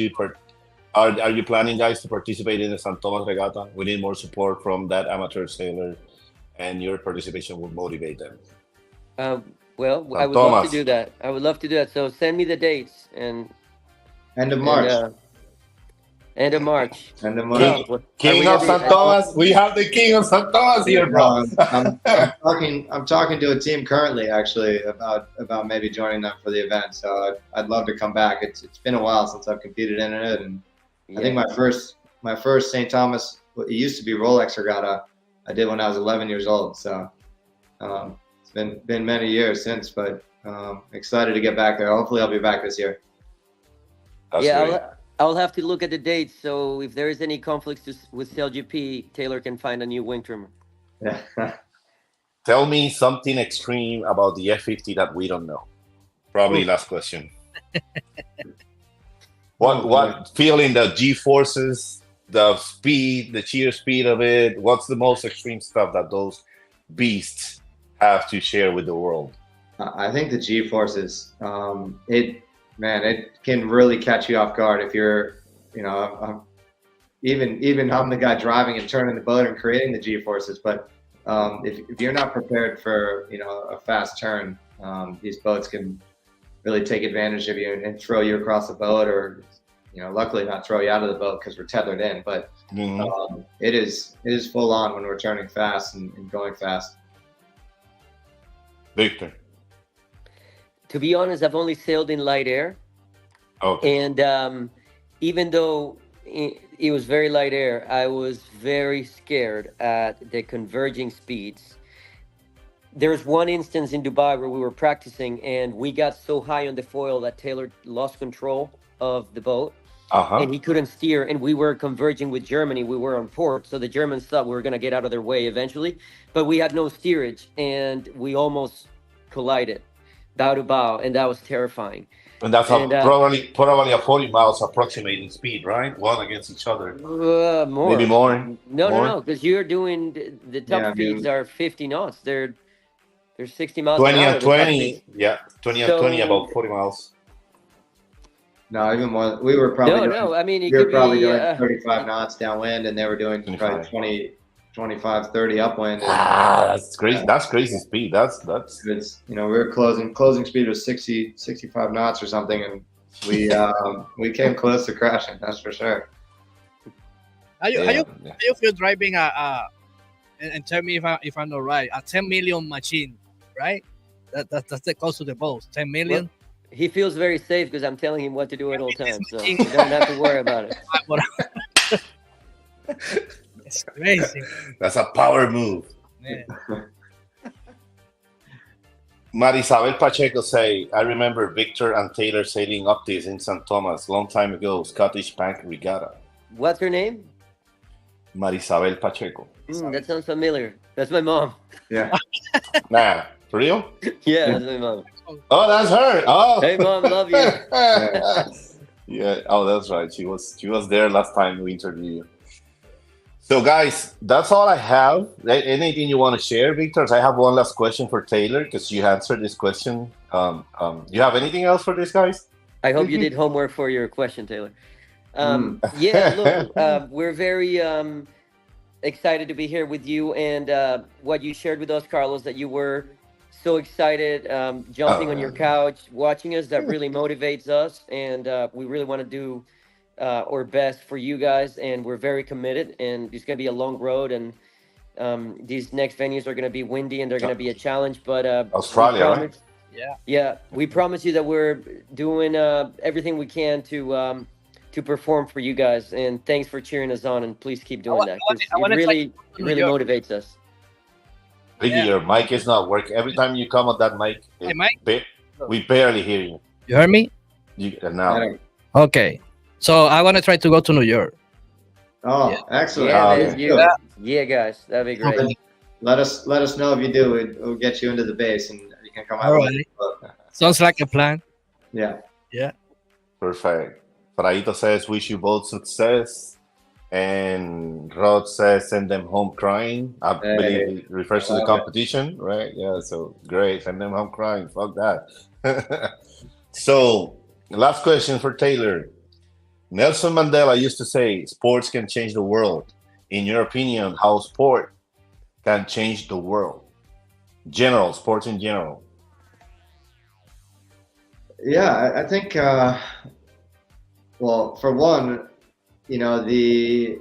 Are you planning, guys, to participate in the San Tomas Regatta? We need more support from that amateur sailor, and your participation will motivate them. Well, San I would love to Tomas. do that. I would love to do that. So send me the dates and End of March. end of March. End of March. King of San Tomas. We have the King of San Tomas here, bro. I'm talking to a team currently, actually, about maybe joining them for the event. So I'd love to come back. It's been a while since I've competed in it, and I think my first St. Thomas, it used to be Rolex Regatta, I did when I was 11 years old. So it's been many years since, but excited to get back there. Hopefully, I'll be back this year. That's great. I'll have to look at the dates. So if there is any conflicts with CLGP, Taylor can find a new wing trimmer. Yeah. Tell me something extreme about the F50 that we don't know. Probably last question. What feeling the G forces, the speed, the sheer speed of it? What's the most extreme stuff that those beasts have to share with the world? I think the G forces, it can really catch you off guard if you're, even I'm the guy driving and turning the boat and creating the G forces. But if you're not prepared for, a fast turn, these boats can really take advantage of you and throw you across the boat, or, luckily not throw you out of the boat because we're tethered in. But it is full on when we're turning fast and going fast. Victor. To be honest, I've only sailed in light air. Okay. And even though it was very light air, I was very scared at the converging speeds. There's one instance in Dubai where we were practicing and we got so high on the foil that Taylor lost control of the boat. And he couldn't steer, and we were converging with Germany. We were on port, so the Germans thought we were going to get out of their way eventually, but we had no steerage, and we almost collided bow to bow, and that was terrifying. And that's probably a 40 miles approximating speed, right? One against each other. More. Maybe more. No, because you're doing the top speeds are 50 knots. They're 60 miles 20 an hour. and 20, 20 and 20, about 40 miles. No, even more. We were probably I mean, we were probably doing 35 knots downwind, and they were doing probably 20, 25, 30 upwind. That's crazy. That's crazy speed. That's. It's, we were closing speed was 60, 65 knots or something, and we came close to crashing. That's for sure. How you feel driving and tell me if I'm not right, a 10 million machine, right? That's the cost of the boat, 10 million. Well, he feels very safe because I'm telling him what to do at all times, so you don't have to worry about it. It's crazy. That's a power move. Yeah. Marisabel Pacheco say, I remember Victor and Taylor sailing up this in St. Thomas long time ago, Scottish Bank Regatta. What's her name? Marisabel Pacheco. That sounds familiar. That's my mom. Yeah. Nah, for real? Yeah, that's my mom. Oh, that's her. Oh. Hey, Mom, love you. Yeah. Oh, that's right. She was there last time we interviewed you. So, guys, that's all I have. Anything you want to share, Victor? I have one last question for Taylor because you answered this question. You have anything else for this, guys? I hope you did homework for your question, Taylor. Yeah, look, we're very excited to be here with you, and what you shared with us, Carlos, that you were so excited, jumping on your couch, watching us. That really motivates us, and we really want to do our best for you guys, and we're very committed. And it's going to be a long road, and these next venues are going to be windy, and they're going to be a challenge. But Australia, right? Yeah, we promise you that we're doing everything we can to perform for you guys. And thanks for cheering us on, and please keep doing that. It really motivates us. Ricky, your mic is not working. Every time you come on that mic, we barely hear you. You heard me? Now. Okay. So I want to try to go to New York. Oh, excellent. Yeah, guys, that'd be great. Let us know if you do. We'll get you into the base, and you can come out. Right. Sounds like a plan. Yeah. Perfect. Fraito says, wish you both success. And Rod says, send them home crying. I believe it refers to the competition, right? Yeah, so great. Send them home crying. Fuck that. So, last question for Taylor. Nelson Mandela used to say, sports can change the world. In your opinion, how sport can change the world? Sports in general. Yeah, I think, well, for one, you know, I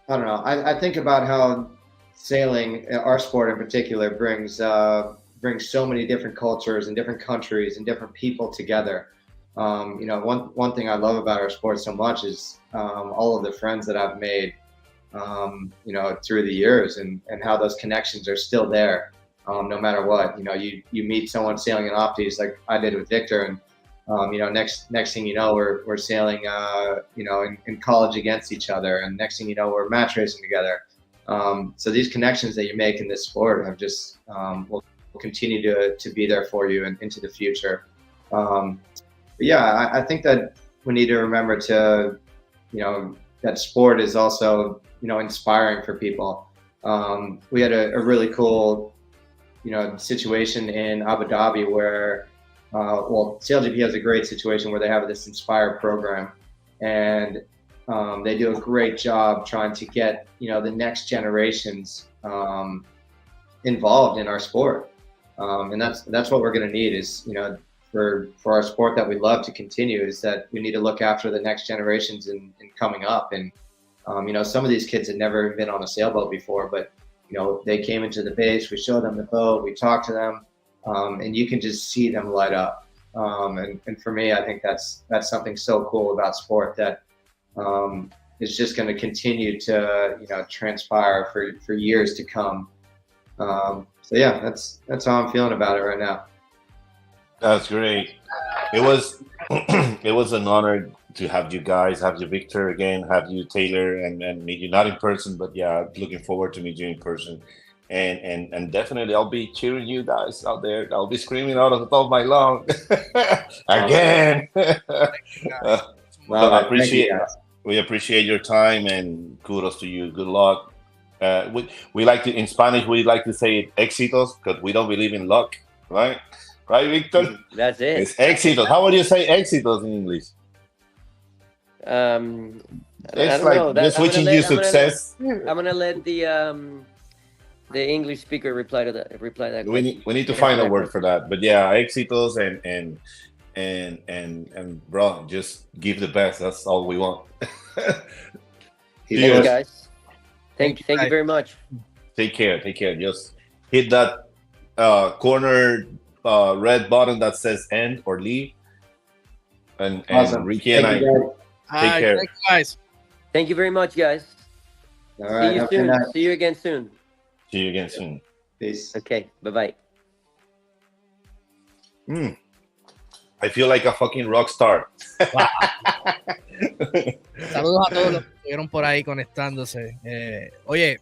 don't know. I think about how sailing, our sport in particular, brings so many different cultures and different countries and different people together. You know, one thing I love about our sport so much is all of the friends that I've made, you know, through the years, and how those connections are still there, no matter what. You know, you meet someone sailing in Opties like I did with Victor, and you know, next thing you know, we're sailing, you know, in college against each other, and next thing you know, we're match racing together. So these connections that you make in this sport have just will continue to be there for you and into the future. But yeah, I think that we need to remember to, you know, that sport is also, you know, inspiring for people. We had a really cool, you know, situation in Abu Dhabi where, well, SailGP has a great situation where they have this Inspire program, and they do a great job trying to get, you know, the next generations involved in our sport. And that's what we're going to need is, you know, for our sport that we love to continue, is that we need to look after the next generations in coming up. And, you know, some of these kids had never been on a sailboat before, but, you know, they came into the base, we showed them the boat, we talked to them, and you can just see them light up. And for me, I think that's something so cool about sport that is just going to continue to, you know, transpire for years to come. So yeah, that's how I'm feeling about it right now. That's great. It was it was an honor to have you guys, have you Victor again, have you Taylor, and meet you not in person, but yeah, looking forward to meet you in person. And definitely I'll be cheering you guys out there. I'll be screaming out of the top of my lungs again. Well, We appreciate your time, and kudos to you. Good luck. We like to, in Spanish, we like to say éxitos because we don't believe in luck, right? Right, Victor? That's it. It's éxitos. How would you say éxitos in English? It's like just wishing you success. I'm gonna let the English speaker reply that. We need to find a word for that. But yeah, éxitos and bro, just give the best. That's all we want. Thanks, guys. Thank you very much. Take care. Just hit that corner red button that says end or leave. And awesome. Ricky and I take care. Thanks, guys. Thank you very much, guys. All right. See you soon. See you again soon. See you again soon. Peace. Okay. Bye-bye. I feel like a fucking rock star. Wow. Saludos a todos los que estuvieron por ahí conectándose. Oye,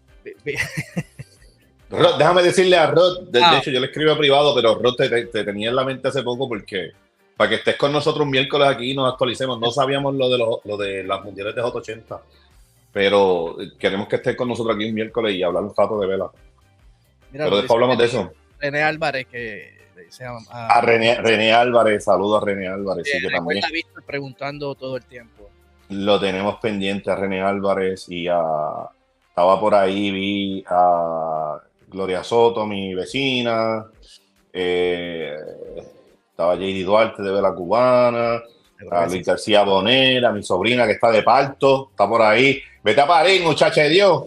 Rod, déjame decirle a Rod, de hecho yo le escribo privado, pero Rod te tenía en la mente hace poco porque para que estés con nosotros un miércoles aquí y nos actualicemos. No sabíamos lo de las mundiales de J80, pero queremos que estés con nosotros aquí un miércoles y hablar un rato de vela. Mira, pero después hablamos de eso. René Álvarez, que se llama... René Álvarez, saludos a René Álvarez. Sí, que también está visto preguntando todo el tiempo. Lo tenemos pendiente a René Álvarez y estaba por ahí, vi a Gloria Soto, mi vecina, estaba JD Duarte de Vela Cubana, a Luis García Bonera, mi sobrina que está de parto, está por ahí. Vete a parir, muchacha de Dios.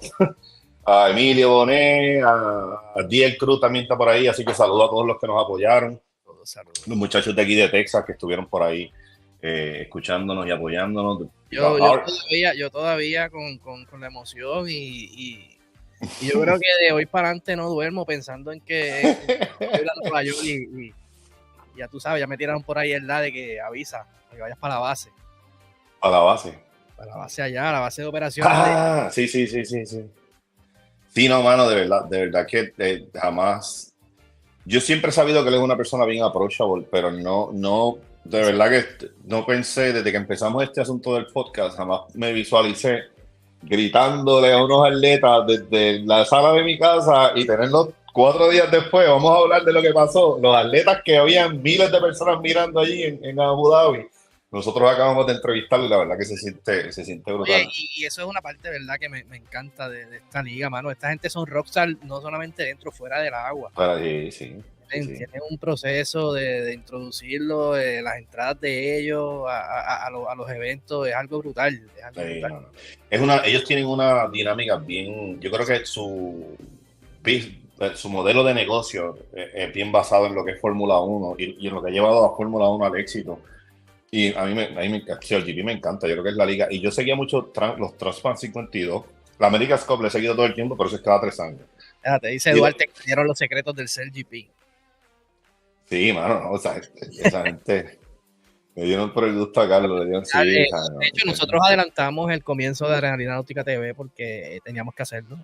A Emilio Bonet, a Diez Cruz también está por ahí, así que saludo a todos los que nos apoyaron. Los muchachos de aquí de Texas que estuvieron por ahí escuchándonos y apoyándonos. Yo todavía con la emoción y yo creo que de hoy para adelante no duermo pensando en que estoy hablando con la Yoli y ya tú sabes, ya me tiraron por ahí el la de que avisa, que vayas para la base. ¿Para la base? Para la base allá, la base de operaciones. Sí. Sí, no, mano, de verdad que jamás... Yo siempre he sabido que él es una persona bien approachable, pero no De verdad que no pensé, desde que empezamos este asunto del podcast, jamás me visualicé gritándole a unos atletas desde la sala de mi casa y tenerlos 4 días después. Vamos a hablar de lo que pasó. Los atletas que habían miles de personas mirando allí en Abu Dhabi. Nosotros acabamos de entrevistarlo y la verdad que se siente brutal. Oye, y eso es una parte, ¿verdad?, que me encanta de esta liga, mano. Esta gente son rockstar no solamente dentro, fuera del agua. Sí. Tienen un proceso de introducirlo, las entradas de ellos a los eventos, es algo brutal. Ellos tienen una dinámica bien, yo creo que su modelo de negocio es bien basado en lo que es Fórmula 1 y en lo que ha llevado a Fórmula 1 al éxito. Y a mí me encanta, el GP me encanta, yo creo que es la liga. Y yo seguía mucho los Transpan 52, la America's Cup le he seguido todo el tiempo, pero eso es cada 3 años. Te dice Duarte que dieron los secretos del CLGP. Sí, mano, no, esa gente me dieron por el gusto a Carlos, le dieron de hecho, nosotros adelantamos el comienzo de Adrenalina Náutica TV porque teníamos que hacerlo.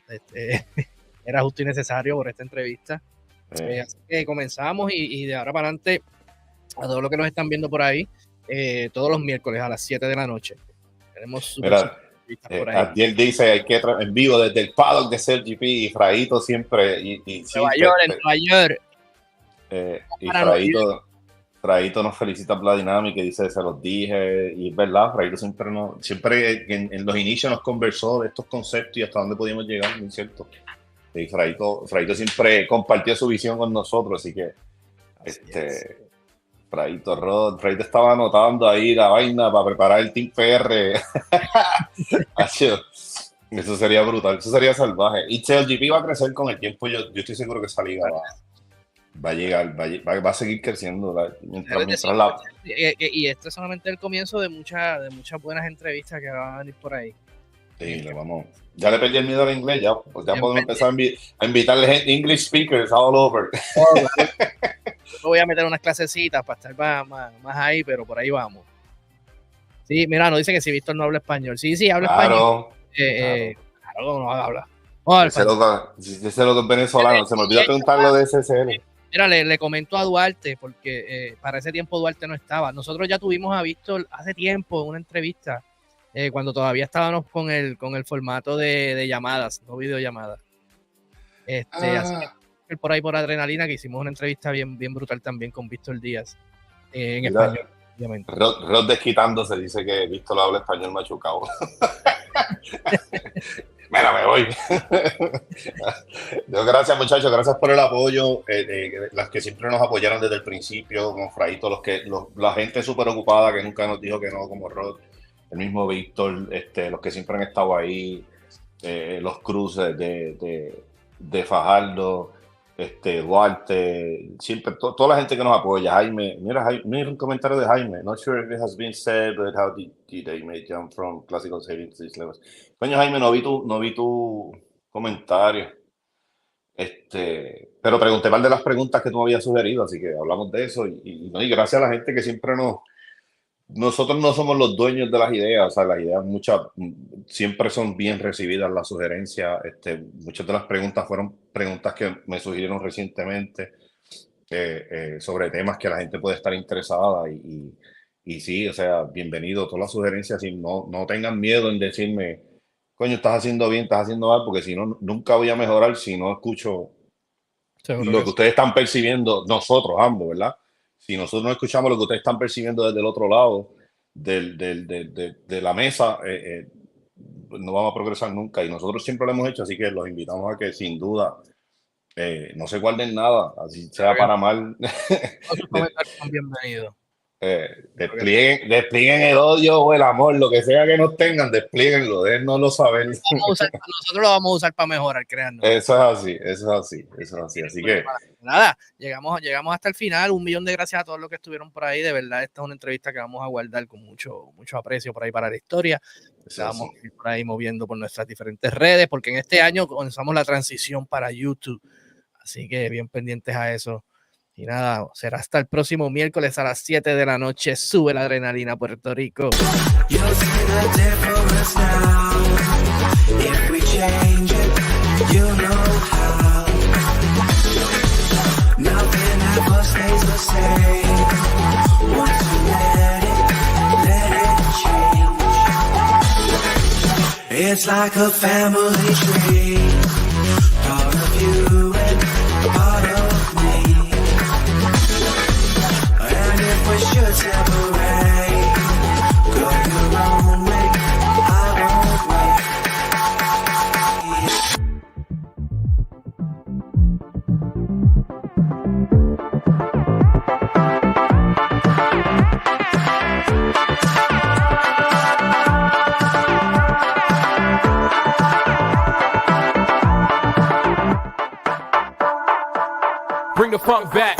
Era justo y necesario por esta entrevista. Así que comenzamos y de ahora para adelante, a todos los que nos están viendo por ahí, todos los miércoles a las 7 de la noche. Tenemos entrevistas por ahí. Adiel dice, hay que en vivo desde el paddock de CLGP y Fraito siempre. Nueva York. Y Fraito nos felicita por la dinámica y dice, se los dije, y es verdad, Fraito siempre en los inicios nos conversó de estos conceptos y hasta dónde podíamos llegar, ¿no es cierto? Y Fraito siempre compartió su visión con nosotros, así que Fraito estaba anotando ahí la vaina para preparar el Team PR. Eso sería brutal, eso sería salvaje. Y CLGP va a crecer con el tiempo, yo estoy seguro que esa liga va a llegar, va a seguir creciendo mientras y este es solamente el comienzo de muchas buenas entrevistas que van a venir por ahí. Sí, ya le perdí el miedo al inglés, ya podemos empezar a invitarle gente, English speakers all over. Voy a meter unas clasecitas para estar más ahí, pero por ahí vamos. Sí, mira, nos dice que si Víctor no habla español. Sí, habla español. Claro, no habla. Ese loco es venezolano, se me olvidó preguntarlo de SSL. Mira, le comento a Duarte, porque para ese tiempo Duarte no estaba. Nosotros ya tuvimos a Víctor hace tiempo en una entrevista, cuando todavía estábamos con el formato de llamadas, no videollamadas. Así que por ahí por Adrenalina, que hicimos una entrevista bien brutal también con Víctor Díaz, en español, obviamente. Rod desquitándose, dice que Víctor habla español machucado. Mira, me voy. Gracias, muchachos, gracias por el apoyo. Las que siempre nos apoyaron desde el principio, como Fraito, la gente súper ocupada que nunca nos dijo que no, como Rod, el mismo Víctor, los que siempre han estado ahí, los cruces de Fajardo, Duarte, siempre, toda la gente que nos apoya. Jaime, mira un comentario de Jaime. Not sure if it has been said, but how did they make jump from classical saving to these levels? Coño, Jaime, no vi tu comentario. Pero pregunté mal de las preguntas que tú me habías sugerido, así que hablamos de eso. Y gracias a la gente que siempre nosotros no somos los dueños de las ideas, o sea, las ideas siempre son bien recibidas, las sugerencias. Muchas de las preguntas fueron preguntas que me sugirieron recientemente sobre temas que la gente puede estar interesada y sí, o sea, bienvenido todas las sugerencias y no tengan miedo en decirme, coño, estás haciendo bien, estás haciendo mal, porque si no, nunca voy a mejorar si no escucho lo que ustedes están percibiendo, nosotros ambos, ¿verdad? Si nosotros no escuchamos lo que ustedes están percibiendo desde el otro lado de la mesa, no vamos a progresar nunca. Y nosotros siempre lo hemos hecho, así que los invitamos a que sin duda no se guarden nada, así sea para mal. Sus comentarios son bienvenidos. Desplieguen el odio o el amor, lo que sea que nos tengan, desplieguenlo, déjennoslo saber. Nosotros lo vamos a usar para mejorar, créanos. Eso es así. Así que nada, llegamos hasta el final. 1 millón de gracias a todos los que estuvieron por ahí. De verdad, esta es una entrevista que vamos a guardar con mucho aprecio por ahí para la historia. Vamos a ir por ahí moviendo por nuestras diferentes redes, porque en este año comenzamos la transición para YouTube. Así que bien pendientes a eso. Y nada, será hasta el próximo miércoles a las 7 de la noche. Sube la adrenalina, Puerto Rico. Nothing ever stays the same. It's like a family tree, part of you and part of me. And if we should separate, go your own way, I won't wait. Bring the funk back.